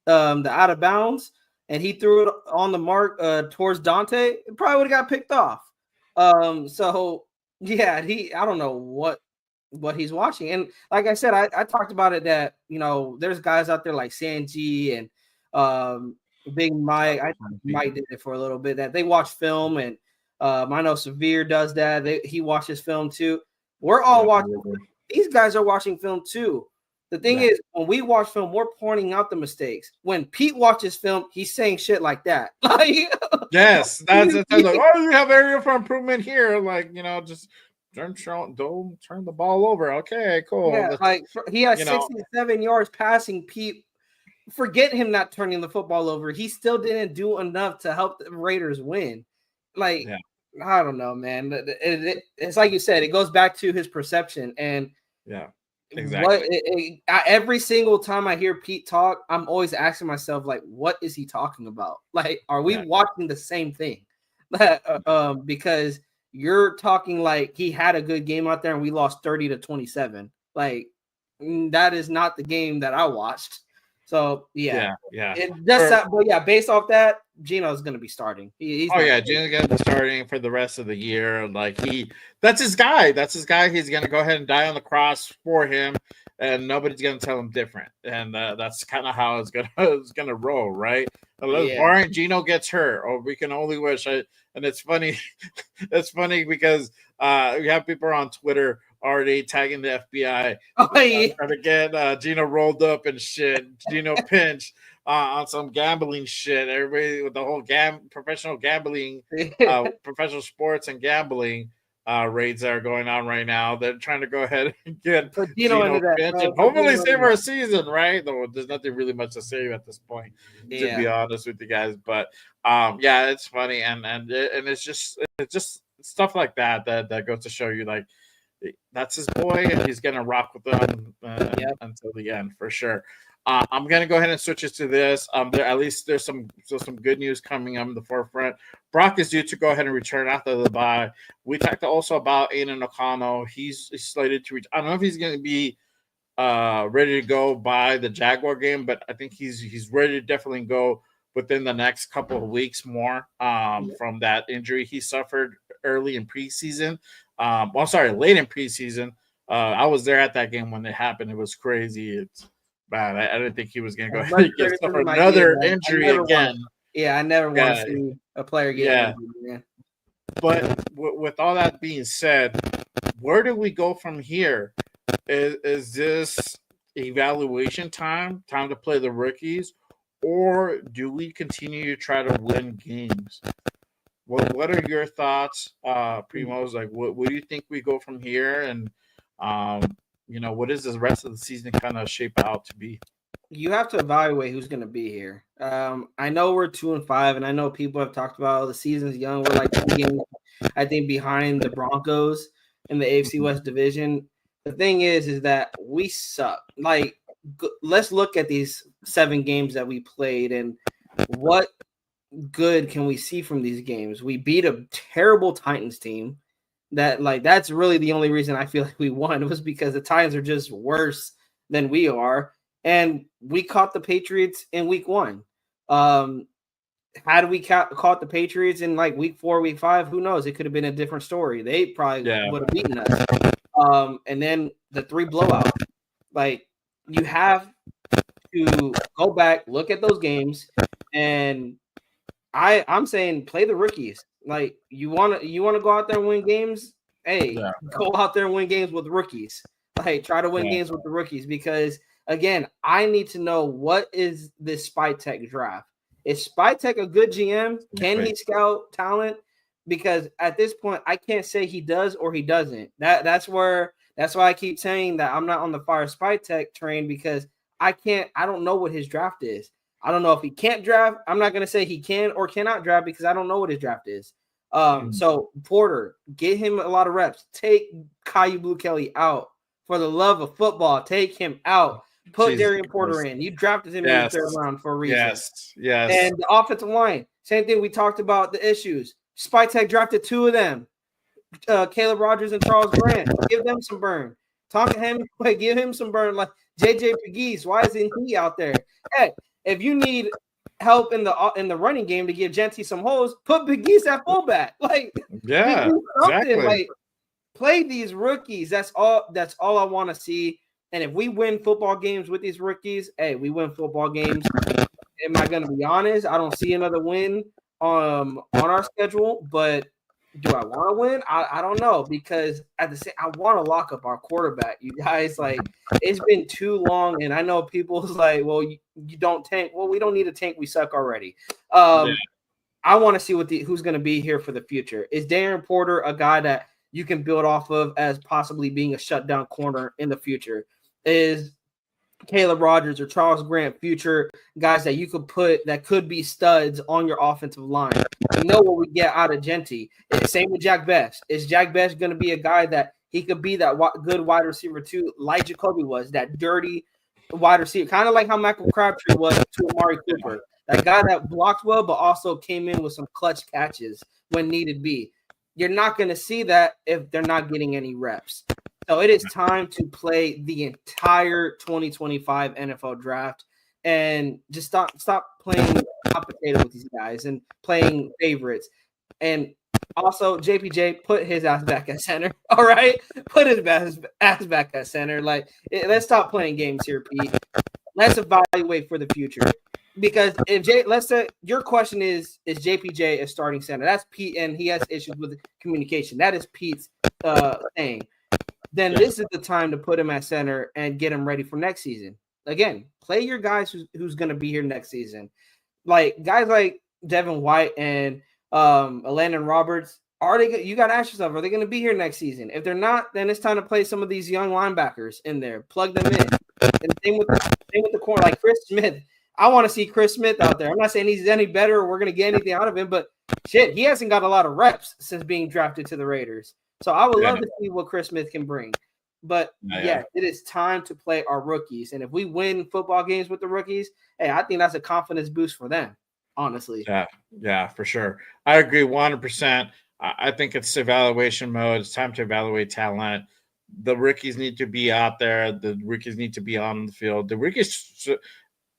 the out of bounds, and he threw it on the mark towards Dante, it probably would have got picked off. So yeah, I don't know what he's watching. And like I said, I talked about it that, there's guys out there like Sanji and Big Mike. Mike did it for a little bit, that they watch film, and I know Severe does that. He watches film too. We're all watching. These guys are watching film too. The thing is, when we watch film, we're pointing out the mistakes. When Pete watches film, he's saying shit like that. Like, yes, that's like, oh, you have area for improvement here. Like, just don't turn the ball over. Okay, cool. Yeah, like he has 67 yards passing. Pete, forget him not turning the football over. He still didn't do enough to help the Raiders win. Like, I don't know, man. It's like you said, it goes back to his perception. And exactly. Every single time I hear Pete talk, I'm always asking myself, like, what is he talking about? Like, are we watching the same thing? Because you're talking like he had a good game out there and we lost 30-27. Like, that is not the game that I watched. So yeah. But based off that, Gino's going to be starting. Gino's going to be starting for the rest of the year. Like, that's his guy. He's going to go ahead and die on the cross for him, and nobody's going to tell him different. And that's kind of how it's going to roll, right? Unless Gino gets hurt, or we can only wish. And it's funny. It's funny because we have people on Twitter already tagging the FBI trying to get Gino rolled up and shit. Gino pinched on some gambling shit. Everybody with the whole professional gambling, professional sports and gambling raids that are going on right now. They're trying to go ahead and get Gino pinched and hopefully save our season, right? Though there's nothing really much to save at this point, to be honest with you guys. But it's funny, and it's just stuff like that goes to show you, like, that's his boy, and he's gonna rock with them until the end for sure. I'm gonna go ahead and switch it to this. At least there's some good news coming up in the forefront. Brock is due to go ahead and return after the bye. We talked also about Aiden O'Connell. He's slated to reach. I don't know if he's gonna be ready to go by the Jaguar game, but I think he's ready to definitely go within the next couple of weeks more from that injury he suffered early in preseason. Late in preseason. I was there at that game when it happened. It was crazy. It's bad. I didn't think he was going to go ahead and get another injury again. I never want to see a player get injured. But with all that being said, where do we go from here? Is this evaluation time to play the rookies, or do we continue to try to win games? What are your thoughts, Primos? Like, what do you think we go from here? And, what is the rest of the season kind of shape out to be? You have to evaluate who's going to be here. I know we're 2-5, and I know people have talked about the season's young. We're like 2 games, I think, behind the Broncos in the AFC West division. The thing is that we suck. Like, let's look at these 7 games that we played, and what good can we see from these games? We beat a terrible Titans team. That's really the only reason I feel like we won. It was because the Titans are just worse than we are, and we caught the Patriots in week 1. Had we caught the Patriots in like week 4, week 5, who knows? It could have been a different story. They probably would have beaten us. And then the 3 blowout. Like, you have to go back, look at those games, and I'm saying play the rookies. Like, you want to go out there and win games? Hey, go out there and win games with rookies. Like, try to win games with the rookies, because again, I need to know, what is this Spytek draft? Is Spytek a good GM? Can he scout talent? Because at this point, I can't say he does or he doesn't. That's why I keep saying that I'm not on the fire Spytek train, because I don't know what his draft is. I don't know if he can't draft. I'm not going to say he can or cannot draft, because I don't know what his draft is. So Porter, get him a lot of reps. Take Caillou Blue Kelly out. For the love of football, take him out. Put Jesus Darian Porter Christ. in. You drafted him in Yes. the 3rd round for a reason. Yes. And the offensive line, same thing. We talked about the issues. Spytech drafted 2 of them, Caleb Rogers and Charles Grant. Give them some burn. Talk to him, give him some burn. Like JJ Pegues, why isn't he out there? Hey, if you need help in the running game to give Genty some holes, put Pegues at fullback. Like, Yeah, do something. exactly. Like, play these rookies. That's all I want to see. And if we win football games with these rookies, hey, we win football games. Am I going to be honest? I don't see another win on our schedule, but do I want to win? I don't know, because at the same, I want to lock up our quarterback. You guys, like, it's been too long, and I know people's like, well, you don't tank. Well, we don't need a tank. We suck already. I want to see who's going to be here for the future. Is Darren Porter a guy that you can build off of as possibly being a shutdown corner in the future? Is Caleb Rogers or Charles Grant future guys that you could put that could be studs on your offensive line? We know what we get out of Genty. Same with Jack Best. Is Jack Best going to be a guy that he could be that good wide receiver too, like Jacoby was, that dirty wide receiver, kind of like how Michael Crabtree was to Amari Cooper, that guy that blocked well but also came in with some clutch catches when needed be. You're not going to see that if they're not getting any reps. So it is time to play the entire 2025 NFL draft and just stop playing complicated with these guys and playing favorites. And also, JPJ, put his ass back at center. All right, put his ass back at center. Like, let's stop playing games here, Pete. Let's evaluate for the future. Because let's say your question is JPJ a starting center? That's Pete, and he has issues with communication. That is Pete's thing. Then this is the time to put him at center and get him ready for next season. Again, play your guys who's going to be here next season. Like guys like Devin White and Landon Roberts. You got to ask yourself, are they going to be here next season? If they're not, then it's time to play some of these young linebackers in there. Plug them in. And same with the corner, like Chris Smith. I want to see Chris Smith out there. I'm not saying he's any better or we're going to get anything out of him, but shit, he hasn't got a lot of reps since being drafted to the Raiders. So I would love to see what Chris Smith can bring. But it is time to play our rookies. And if we win football games with the rookies, hey, I think that's a confidence boost for them, honestly. Yeah, for sure. I agree 100%. I think it's evaluation mode. It's time to evaluate talent. The rookies need to be out there. The rookies need to be on the field. The rookies,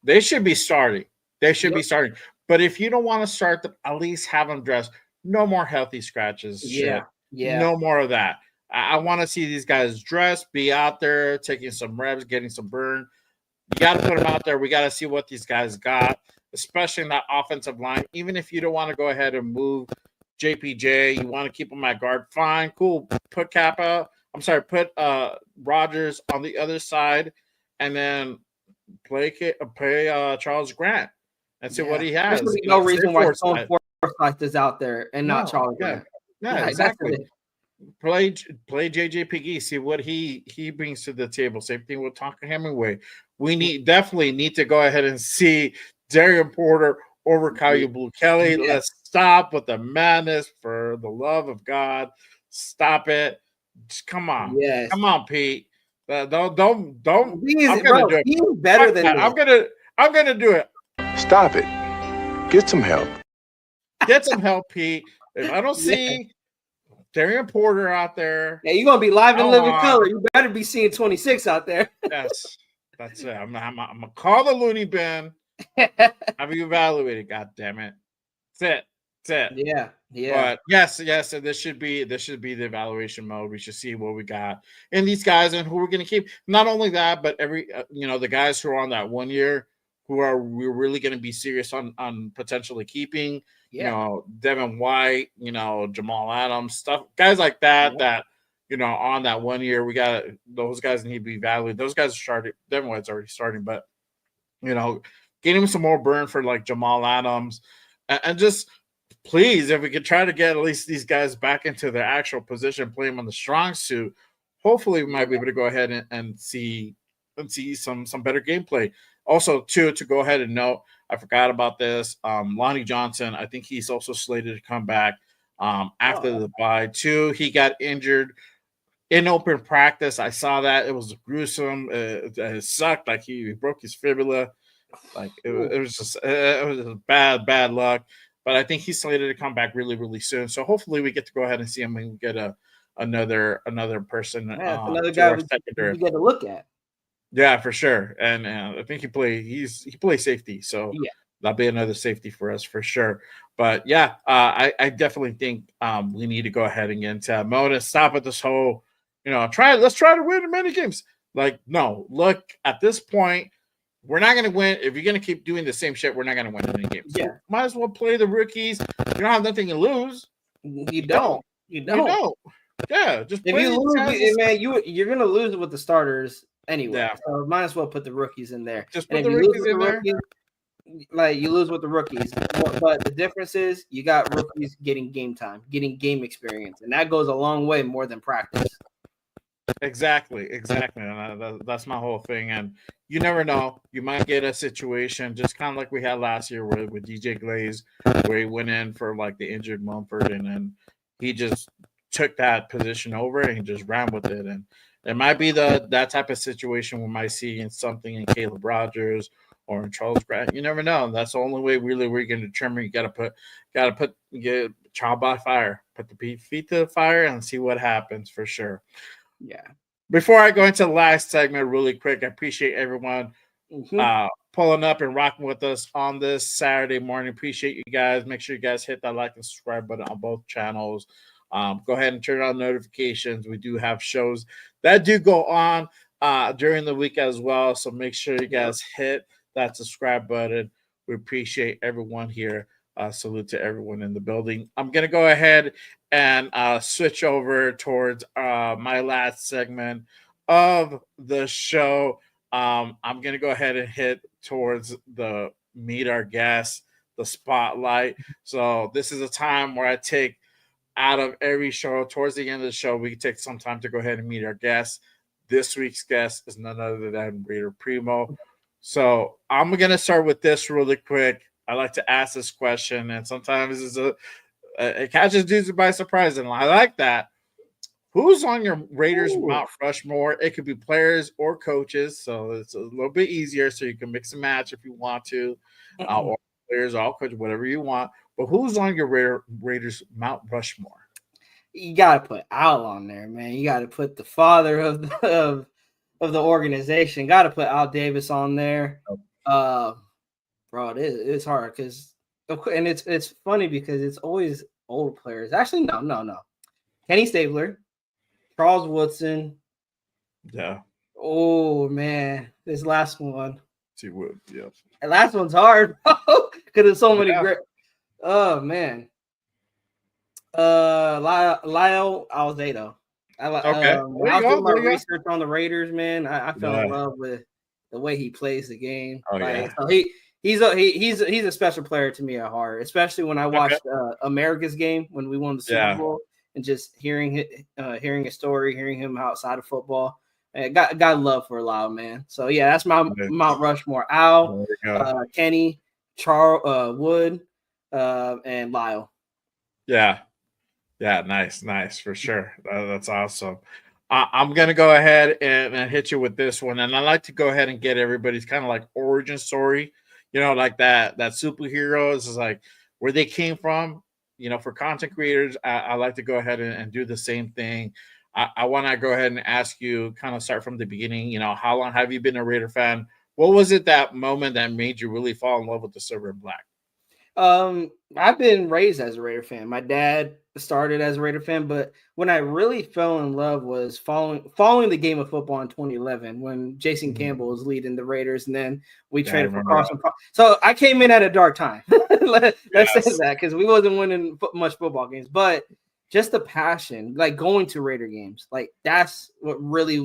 they should be starting. They should be starting. But if you don't want to start them, at least have them dressed. No more healthy scratches. Yeah. No more of that. I want to see these guys dressed, be out there, taking some reps, getting some burn. You got to put them out there. We got to see what these guys got, especially in that offensive line. Even if you don't want to go ahead and move JPJ, you want to keep them at guard, fine, cool. Put Rogers on the other side, and then play Charles Grant and see what he has. There's no reason why Stone Forsythe is out there and not Charles Grant. Yeah, exactly. Play JJ Pegues, see what he brings to the table. Same thing with Tonka Hemingway. We definitely need to go ahead and see Darian Porter over Kyle Blue Kelly. Yeah. Let's stop with the madness, for the love of God. Stop it. Just come on. Yes. Come on, Pete. Don't. He's better than that. I'm gonna do it. Stop it. Get some help. Get some help, Pete. If I don't see Darian Porter out there, you're gonna be live in living color. You better be seeing 26 out there. Yes, that's it. I'm gonna call the loony bin. Have you evaluated? God damn it. That's it. Yeah. But yes, and this should be the evaluation mode. We should see what we got in these guys and who we're going to keep. Not only that, but every the guys who are on that 1 year, we're really going to be serious on potentially keeping. Devin White, Jamal Adams, guys like that. That on that 1 year, we got those guys need to be evaluated. Those guys are starting. Devin White's already starting, but getting him some more burn for like Jamal Adams, and just. Please, if we could try to get at least these guys back into their actual position, play them on the strong suit, hopefully we might be able to go ahead and see some better gameplay. Also, too, to go ahead and note, I forgot about this. Lonnie Johnson, I think he's also slated to come back after the bye, too. He got injured in open practice. I saw that. It was gruesome. It sucked. Like he broke his fibula. Like it was just it was just bad luck. But I think he's slated to come back really, really soon. So hopefully we get to go ahead and see him and get another person Yeah, that's another to guy our we secondary. get to look at. Yeah, for sure. And I think he plays safety. So Yeah. that'll be another safety for us for sure. But yeah, I definitely think we need to go ahead and get into Mona. Stop at this whole, let's try to win many games. Like, no, look, at this point, we're not going to win. If you're going to keep doing the same shit, we're not going to win any games. Yeah. So might as well play the rookies. You don't have nothing to lose. You don't. Yeah, just if play you lose, guys. man, you're going to lose with the starters anyway. Yeah. So might as well put the rookies in there. Just put the rookies in there. Like you lose with the rookies, but the difference is you got rookies getting game time, getting game experience, and that goes a long way more than practice. Exactly. And that's my whole thing. And you never know, you might get a situation just kind of like we had last year with DJ Glaze, where he went in for like the injured Mumford, and then he just took that position over and he just ran with it. And it might be that type of situation we might see in something in Caleb Rogers or in Charles Grant. You never know. That's the only way really we're going to determine. You got to get trial by fire, put the feet to the fire and see what happens for sure. Yeah. Before I go into the last segment really quick, I appreciate everyone pulling up and rocking with us on this Saturday morning. Appreciate you guys. Make sure you guys hit that like and subscribe button on both channels. Go ahead and turn on notifications. We do have shows that do go on during the week as well. So make sure you guys hit that subscribe button. We appreciate everyone here. Salute to everyone in the building. I'm going to go ahead and switch over towards my last segment of the show. I'm going to go ahead and hit towards the meet our guests, the spotlight. So this is a time where I take out of every show towards the end of the show, we take some time to go ahead and meet our guests. This week's guest is none other than Raider Primo. So I'm going to start with this really quick. I like to ask this question, and sometimes it catches dudes by surprise, and I like that. Who's on your Raiders Mount Rushmore? It could be players or coaches, so it's a little bit easier, so you can mix and match if you want to, or players, all coaches, whatever you want. But who's on your Raiders Mount Rushmore? You got to put Al on there, man. You got to put the father of the organization. Got to put Al Davis on there. Bro, it's hard because, and it's funny because it's always old players. Actually, no. Kenny Stabler, Charles Woodson. Yeah. Oh man, this last one. T. Wood, yeah. The last one's hard because there's so many great. Oh man. Lyle Alzado. Okay. When I was doing my research on the Raiders, man, I fell in love with the way he plays the game. Oh yeah. So he's a special player to me at heart, especially when I watched America's game when we won the Super Bowl, and just hearing his story, hearing him outside of football. Got love for Lyle, man. So yeah, that's my Mount Rushmore. Al, Kenny, Charles, Wood, and Lyle. Yeah, nice for sure. That's awesome. I'm gonna go ahead and hit you with this one, and I like to go ahead and get everybody's kind of like origin story. Like that superheroes is like where they came from. For content creators, I like to go ahead and do the same thing. I want to go ahead and ask you, kind of start from the beginning. How long have you been a Raider fan? What was it that moment that made you really fall in love with the silver and black? I've been raised as a Raider fan. My dad started as a Raider fan, but when I really fell in love was following the game of football in 2011 when Jason Campbell was leading the Raiders, and then we traded for Carson. So I came in at a dark time. Let's say that, because we wasn't winning much football games, but just the passion, like going to Raider games, like that's what really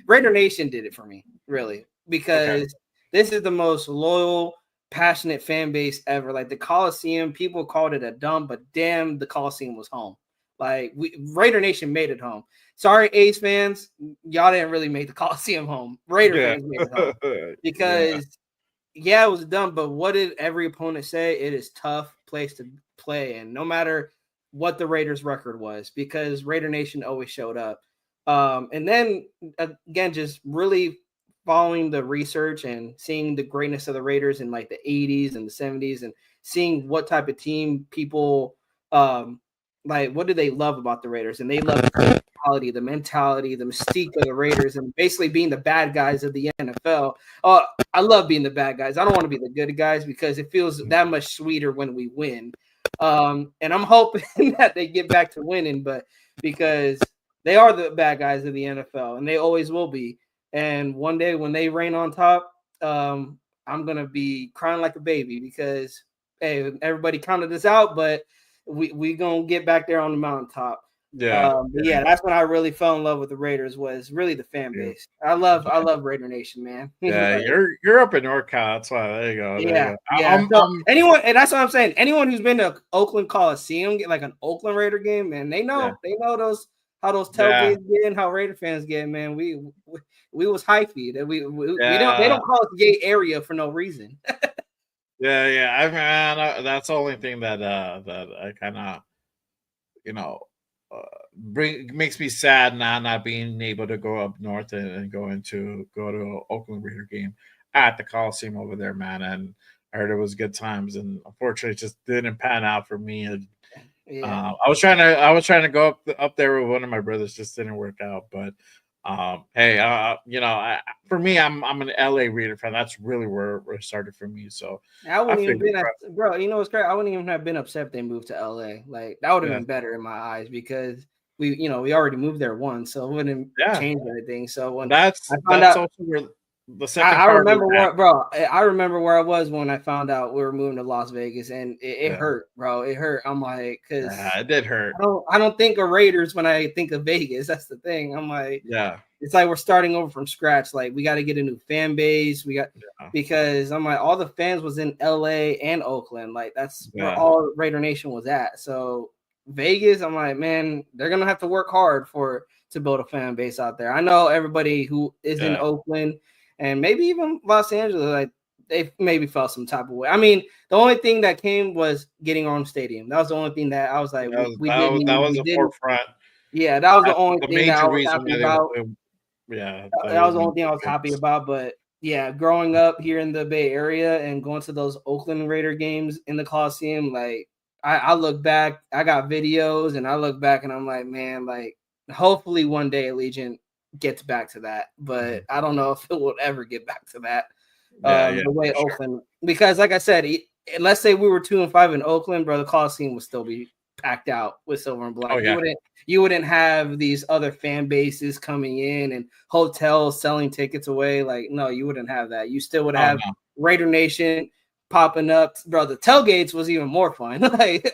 Raider Nation did it for me, really, because this is the most loyal, passionate fan base ever. Like the Coliseum, people called it a dump, but damn, the Coliseum was home. Like Raider Nation made it home. Sorry, Ace fans, y'all didn't really make the Coliseum home. Raider fans made it home because it was dumb. But what did every opponent say? It is tough place to play, and no matter what the Raiders' record was, because Raider Nation always showed up. And then again, just really following the research and seeing the greatness of the Raiders in like the 80s and the 70s and seeing what type of team people like what do they love about the Raiders, and they love the mentality, the mystique of the Raiders, and basically being the bad guys of the NFL. I love being the bad guys. I don't want to be the good guys because it feels that much sweeter when we win. And I'm hoping that they get back to winning, but because they are the bad guys of the NFL and they always will be. And one day when they reign on top, I'm gonna be crying like a baby because hey, everybody counted us out, but we gonna get back there on the mountaintop. Yeah, that's when I really fell in love with the Raiders. Was really the fan base. I love Raider Nation, man. Yeah, Like, you're up in NorCal. That's why. There you go. yeah, yeah. So anyone, and that's what I'm saying. Anyone who's been to Oakland Coliseum, get like an Oakland Raider game, man, they know those how those tailgates get and how Raider fans get. Man, we was hyphy. That we don't they don't call us gay area for no reason. Yeah. I mean, that's the only thing that I kind of, makes me sad now not being able to go up north and go to Oakland Raider game at the Coliseum over there, man. And I heard it was good times, and unfortunately, it just didn't pan out for me. And I was trying to go up there with one of my brothers, just didn't work out. But hey, for me, I'm an LA Raider fan. That's really where it started for me. So I wouldn't even been bro. You know what's great? I wouldn't even have been upset if they moved to LA. Like that would have been better in my eyes because we already moved there once, so it wouldn't change anything. So when that's also where the second I remember I remember where I was when I found out we were moving to Las Vegas, and it hurt, bro. It hurt. I'm like, because it did hurt. I don't think of Raiders when I think of Vegas. That's the thing. I'm like, it's like we're starting over from scratch. Like we got to get a new fan base. Because I'm like, all the fans was in LA and Oakland. Like that's where all Raider Nation was at. So Vegas, I'm like, man, they're gonna have to work hard to build a fan base out there. I know everybody who is in Oakland and maybe even Los Angeles, like they maybe felt some type of way. I mean, the only thing that came was getting our own stadium. That was the only thing that I was like, that was the forefront. Yeah, that was the only thing that I was happy about. That was the only thing I was happy about. But yeah, growing up here in the Bay Area and going to those Oakland Raider games in the Coliseum, like I look back, I got videos, and I look back and I'm like, man, like hopefully one day Allegiant gets back to that, but I don't know if it will ever get back to that. The way Oakland, because like I said, let's say we were 2-5 in Oakland, bro, the Coliseum would still be packed out with silver and black. You wouldn't have these other fan bases coming in and hotels selling tickets away. Like, no, you wouldn't have that. You still would have Raider Nation popping up, bro. The tailgates was even more fun. Like,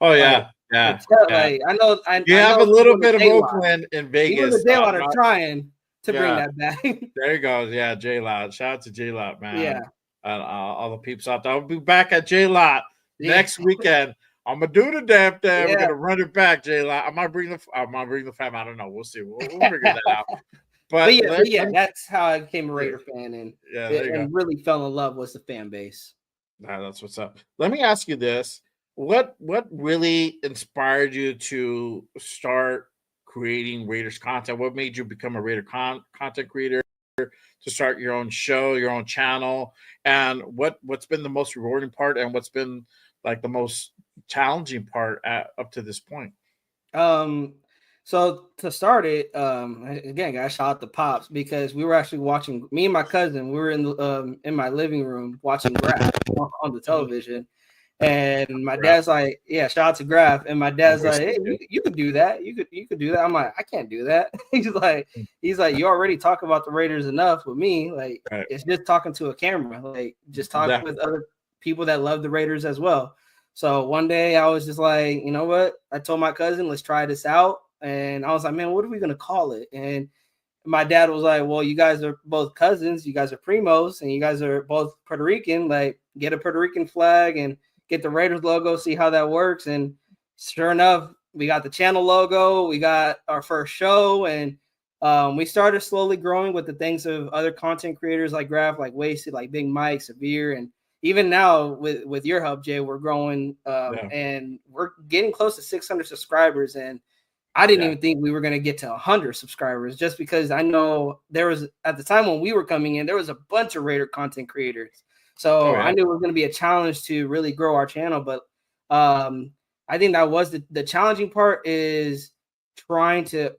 like, like I know you have a little bit of Oakland in Vegas. Even the Daylight are trying to bring that back. There you go. Yeah, J-Lot. Shout out to J-Lot, man. Yeah. All the peeps out there. I'll be back at J-Lot next weekend. I'm gonna do the damn thing. We're gonna run it back, J-Lot. I might bring the fam. I don't know. We'll see. We'll figure that out. But that's how I became a Raider fan and really fell in love with the fan base. That's what's up. Let me ask you this. What really inspired you to start creating Raiders content? What made you become a Raider content creator, to start your own show, your own channel? And what's been the most rewarding part, and what's been like the most challenging part up to this point? So to start it, again, guys, shout out to Pops, because we were actually watching, me and my cousin, we were in my living room watching Graph on the television. And my dad's like, yeah, shout out to Graph. And my dad's like, hey, you could do that. You could do that. I'm like, I can't do that. He's like, you already talk about the Raiders enough with me. Like, it's just talking to a camera. Like, just talking with other people that love the Raiders as well. So one day I was just like, you know what? I told my cousin, let's try this out. And I was like, man, what are we going to call it? And my dad was like, well, you guys are both cousins. You guys are primos, and you guys are both Puerto Rican. Like, get a Puerto Rican flag and get the Raiders logo, see how that works. And sure enough, we got the channel logo. We got our first show, and we started slowly growing with the things of other content creators like Graph, like Wasted, like Big Mike, Severe. And even now with your help, Jay, we're growing and we're getting close to 600 subscribers. And I didn't Yeah. even think we were going to get to 100 subscribers, just because I know there was, at the time when we were coming in, there was a bunch of Raider content creators. So Oh, yeah. I knew it was going to be a challenge to really grow our channel. But I think that was the challenging part, is trying to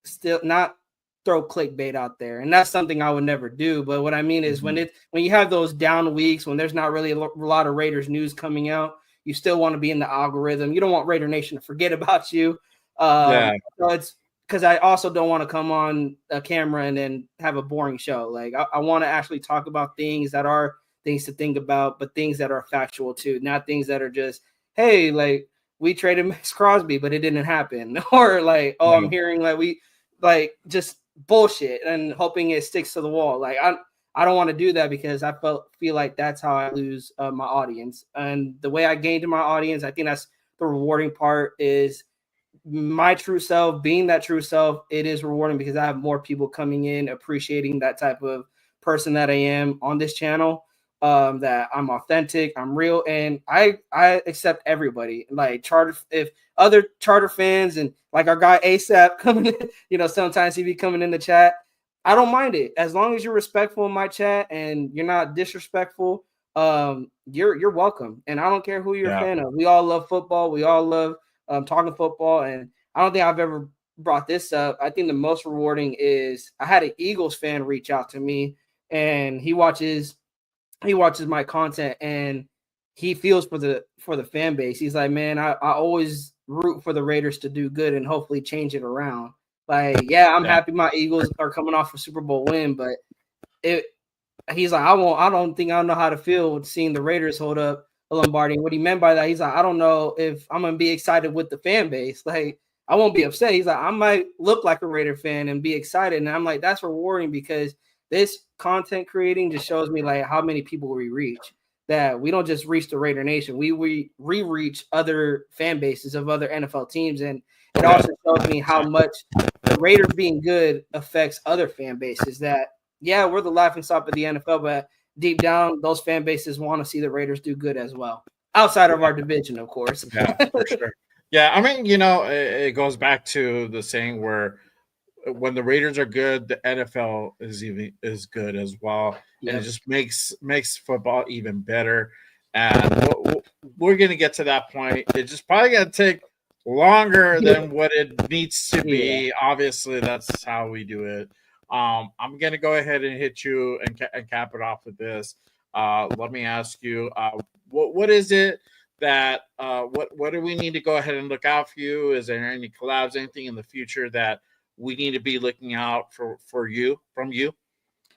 still not throw clickbait out there. And that's something I would never do. But what I mean is when you have those down weeks, when there's not really a lot of Raiders news coming out, you still want to be in the algorithm. You don't want Raider Nation to forget about you. Yeah. So it's because I also don't want to come on a camera and then have a boring show. Like I want to actually talk about things that are things to think about, but things that are factual too, not things that are just, hey, like we traded Max Crosby, but it didn't happen. Or like, oh, I'm hearing like we like just bullshit and hoping it sticks to the wall. Like I don't want to do that, because I feel like that's how I lose my audience. And the way I gained my audience, I think that's the rewarding part, is my true self, being that true self. It is rewarding because I have more people coming in appreciating that type of person that I am on this channel, that I'm authentic, I'm real, and I accept everybody. Like if other Charter fans and like our guy ASAP coming in, you know, sometimes he be coming in the chat, I don't mind it, as long as you're respectful in my chat and you're not disrespectful. You're welcome, and I don't care who you're a fan of. We all love football. We all love talking football, and I don't think I've ever brought this up. I think the most rewarding is I had an Eagles fan reach out to me, and he watches my content, and he feels for the fan base. He's like, man, I always root for the Raiders to do good and hopefully change it around. Like, yeah, I'm happy my Eagles are coming off a Super Bowl win, but he's like, I don't think I know how to feel with seeing the Raiders hold up a Lombardi. And what he meant by that, he's like, I don't know if I'm gonna be excited with the fan base. Like, I won't be upset. He's like, I might look like a Raider fan and be excited. And I'm like, that's rewarding, because this content creating just shows me like how many people we reach. That we don't just reach the Raider Nation, we reach other fan bases of other NFL teams. And it also shows me how much the Raiders being good affects other fan bases. That, yeah, we're the laughingstock of the NFL, but deep down, those fan bases want to see the Raiders do good as well, outside of our division, of course. Yeah, for sure. Yeah, I mean, you know, it goes back to the saying where when the Raiders are good, the NFL is good as well, and it just makes football even better. And we're gonna get to that point. It's just probably gonna take longer than what it needs to be. Obviously, that's how we do it. I'm gonna go ahead and hit you and cap it off with this. Let me ask you, what is it that what do we need to go ahead and look out for you? Is there any collabs, anything in the future that we need to be looking out for you from you?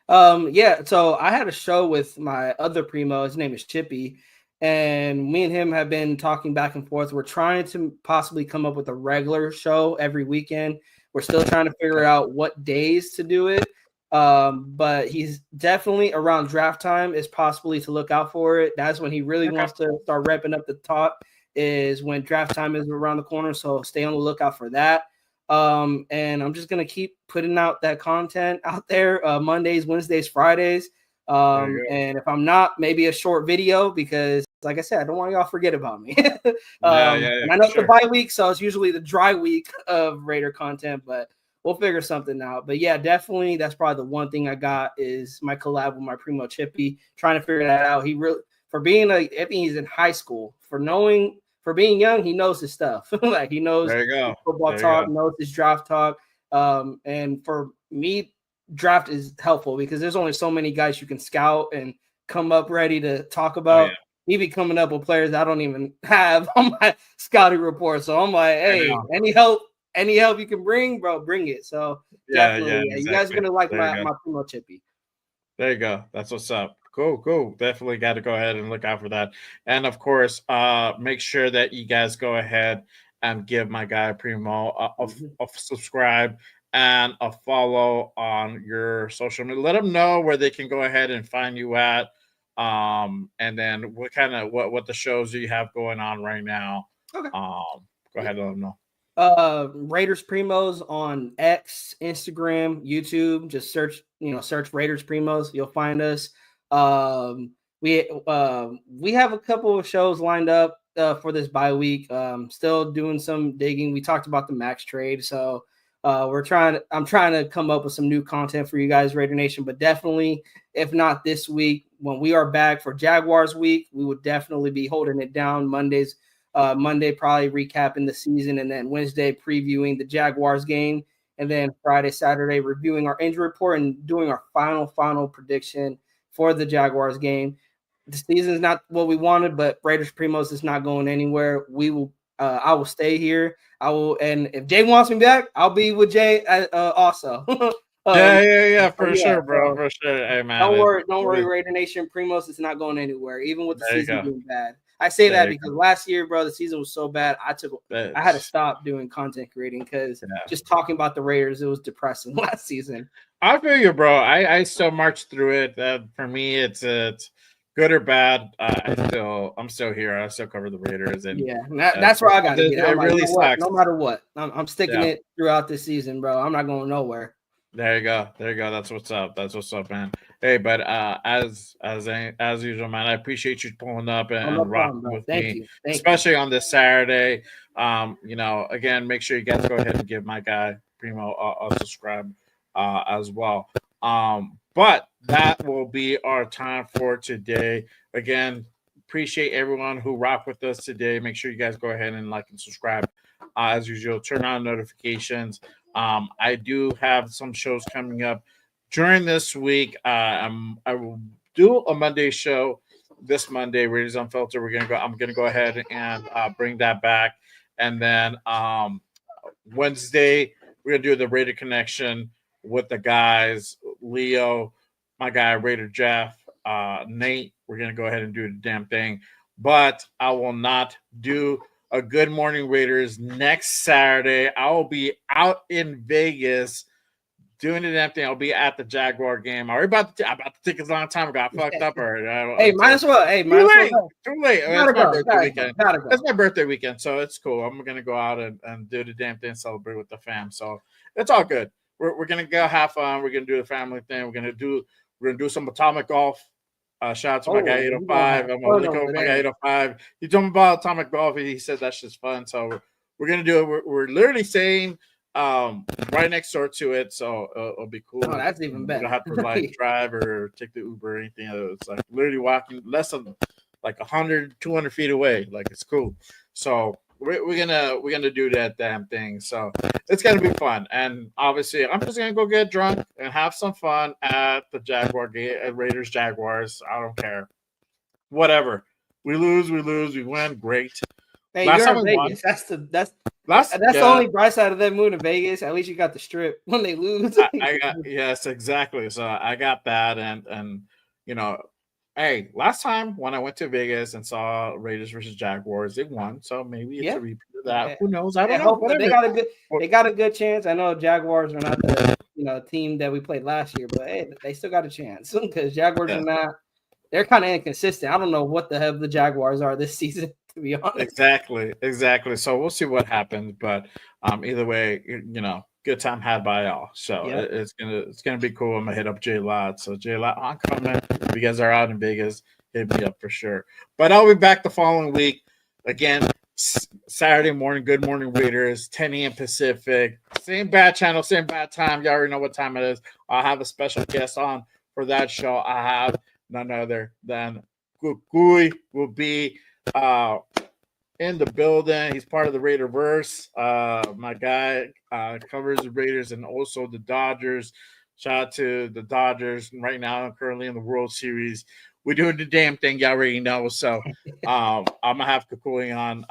Yeah, so I had a show with my other primo. His name is Chippy, and me and him have been talking back and forth. We're trying to possibly come up with a regular show every weekend. We're still trying to figure out what days to do it. But he's definitely around draft time is possibly to look out for it. That's when he really wants to start repping up the top, is when draft time is around the corner. So stay on the lookout for that. And I'm just gonna keep putting out that content out there, Mondays, Wednesdays, Fridays. And if I'm not, maybe a short video, because like I said, I don't want y'all to forget about me. And I know it's the bye week, so it's usually the dry week of Raider content, but we'll figure something out. But yeah, definitely that's probably the one thing I got is my collab with my primo Chippy, trying to figure that out. He really, for being I think he's in high school, for being young, he knows his stuff. Like he knows football talk, knows his draft talk. And for me, draft is helpful because there's only so many guys you can scout and come up ready to talk about. He be coming up with players I don't even have on my scouting report. So I'm like, hey, any help you can bring, bro, bring it. So definitely, exactly. You guys are gonna like my primo Chippy. There you go. That's what's up. Cool. Definitely got to go ahead and look out for that. And of course, make sure that you guys go ahead and give my guy Primo a subscribe and a follow on your social media. Let them know where they can go ahead and find you at. And then what the shows you have going on right now. Okay. Go ahead and let them know. Raiders Primos on X, Instagram, YouTube. Just search Raiders Primos. You'll find us. We have a couple of shows lined up for this bye week. Still doing some digging. We talked about the Max trade, so I'm trying to come up with some new content for you guys, Raider Nation. But definitely, if not this week, when we are back for Jaguars week, we would definitely be holding it down. Monday probably recapping the season, and then Wednesday previewing the Jaguars game, and then Friday, Saturday reviewing our injury report and doing our final prediction for the Jaguars game. The season is not what we wanted, but Raiders Primos is not going anywhere. I will stay here. And if Jay wants me back, I'll be with Jay also. For sure, bro, for sure. Hey, man, don't worry, Raider Nation. Primos is not going anywhere, even with the There you season go. being bad. I say There that you because last year, bro, the season was so bad. I had to stop doing content creating because just talking about the Raiders, it was depressing last season. I feel you, bro. I still march through it. For me, it's good or bad. I'm still here. I still cover the Raiders, and that's where I got to get. It really sucks. No matter what, I'm sticking it throughout this season, bro. I'm not going nowhere. There you go. That's what's up. Man. Hey, but as usual, man, I appreciate you pulling up and rocking with me, especially on this Saturday. Again, make sure you guys go ahead and give my guy Primo a subscribe as well. But that will be our time for today. Again, appreciate everyone who rocked with us today. Make sure you guys go ahead and like and subscribe. As usual, turn on notifications. I do have some shows coming up during this week. I will do a Monday show this Monday, Raiders Unfiltered. I'm gonna go ahead and bring that back, and then Wednesday we're gonna do the Raider Connection with the guys, Leo, my guy Raider Jeff, Nate. We're gonna go ahead and do the damn thing, but I will not do a Good Morning Raiders next Saturday. I will be out in Vegas doing the damn thing. I'll be at the Jaguar game. I already bought the tickets a long time ago. I fucked up already. Hey, might as well. Too late. It's my birthday weekend. Gotta go. It's my birthday weekend, so it's cool. I'm gonna go out and do the damn thing, celebrate with the fam. So it's all good. We're gonna go have fun. We're gonna do the family thing. We're gonna do some atomic golf. Shout out to my guy 805. I'm gonna look over my guy 805. He told me about atomic golf. He said that's just fun. So we're gonna do it. We're literally staying right next door to it, so it'll be cool. Oh, that's even better. You don't have to drive or take the Uber or anything. It's like literally walking less than like 100, 200 feet away. Like it's cool. So we're gonna do that damn thing. So it's gonna be fun. And obviously, I'm just gonna go get drunk and have some fun at the Jaguar game, at Raiders Jaguars. I don't care. Whatever. We lose. We win. Great. Hey, you're in Vegas. That's the only bright side of them moving to Vegas. At least you got the strip when they lose. Yes, exactly. So I got that, and hey, last time when I went to Vegas and saw Raiders versus Jaguars, they won. So maybe it's a repeat of that. Yeah. Who knows? I don't know. They got a good chance. I know Jaguars are not the team that we played last year, but hey, they still got a chance because Jaguars are not. They're kind of inconsistent. I don't know what the hell the Jaguars are this season, to be honest. Exactly. So we'll see what happens, but either way, good time had by all. So it's gonna be cool. I'm gonna hit up J Lot. So J Lot, I'm coming. If you guys are out in Vegas, hit me up for sure. But I'll be back the following week again. Saturday morning, Good Morning Raiders, 10 a.m. Pacific. Same bad channel, same bad time. You already know what time it is. I'll have a special guest on for that show. I have none other than Kukui will be in the building. He's part of the Raiderverse. My guy covers the Raiders and also the Dodgers. Shout out to the Dodgers. Right now, I'm currently in the World Series. We're doing the damn thing, y'all already know. So I'm gonna have Kukui on.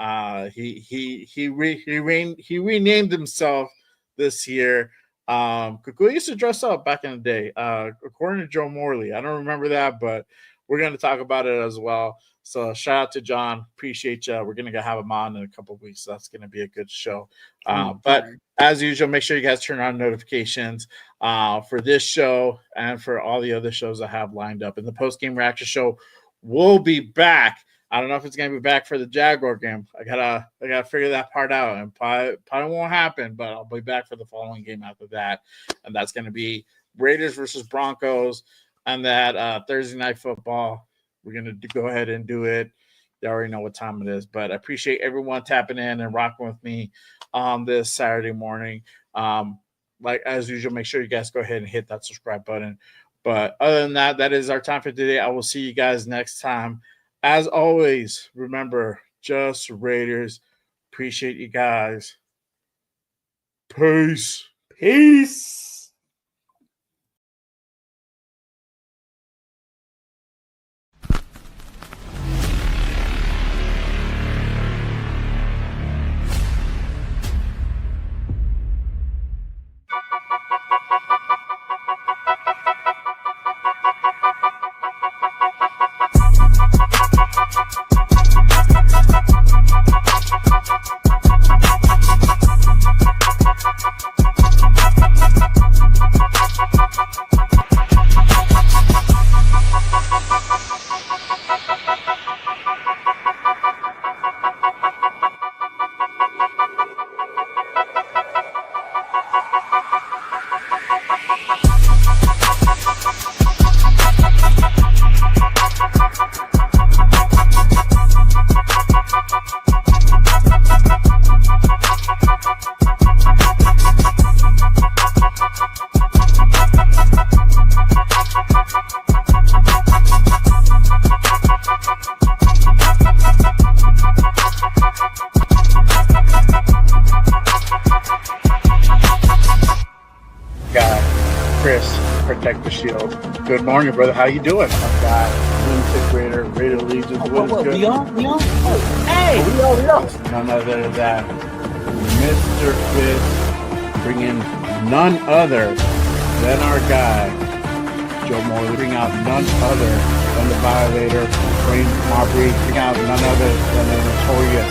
He renamed himself this year. Kukui used to dress up back in the day, according to Joe Morley. I don't remember that, but we're going to talk about it as well. So shout out to John. Appreciate you. We're going to have him on in a couple of weeks. So that's going to be a good show. But as usual, make sure you guys turn on notifications for this show and for all the other shows I have lined up. And the post-game reaction show will be back. I don't know if it's going to be back for the Jaguar game. I gotta figure that part out, and probably won't happen. But I'll be back for the following game after that, and that's going to be Raiders versus Broncos, and that Thursday night football. We're going to go ahead and do it. You already know what time it is. But I appreciate everyone tapping in and rocking with me on this Saturday morning. Like as usual, make sure you guys go ahead and hit that subscribe button. But other than that, that is our time for today. I will see you guys next time. As always, remember, just Raiders. Appreciate you guys. Peace. Peace. Protect the shield. Good morning, brother. How you doing? My guy, lunatic Raider Legions. What is good? We on? Hey! We on. None other than Mr. Fist, bringing none other than our guy, Joe Morley. Bring out none other than the Violator. Bring Marbury. Bring out none other than the notorious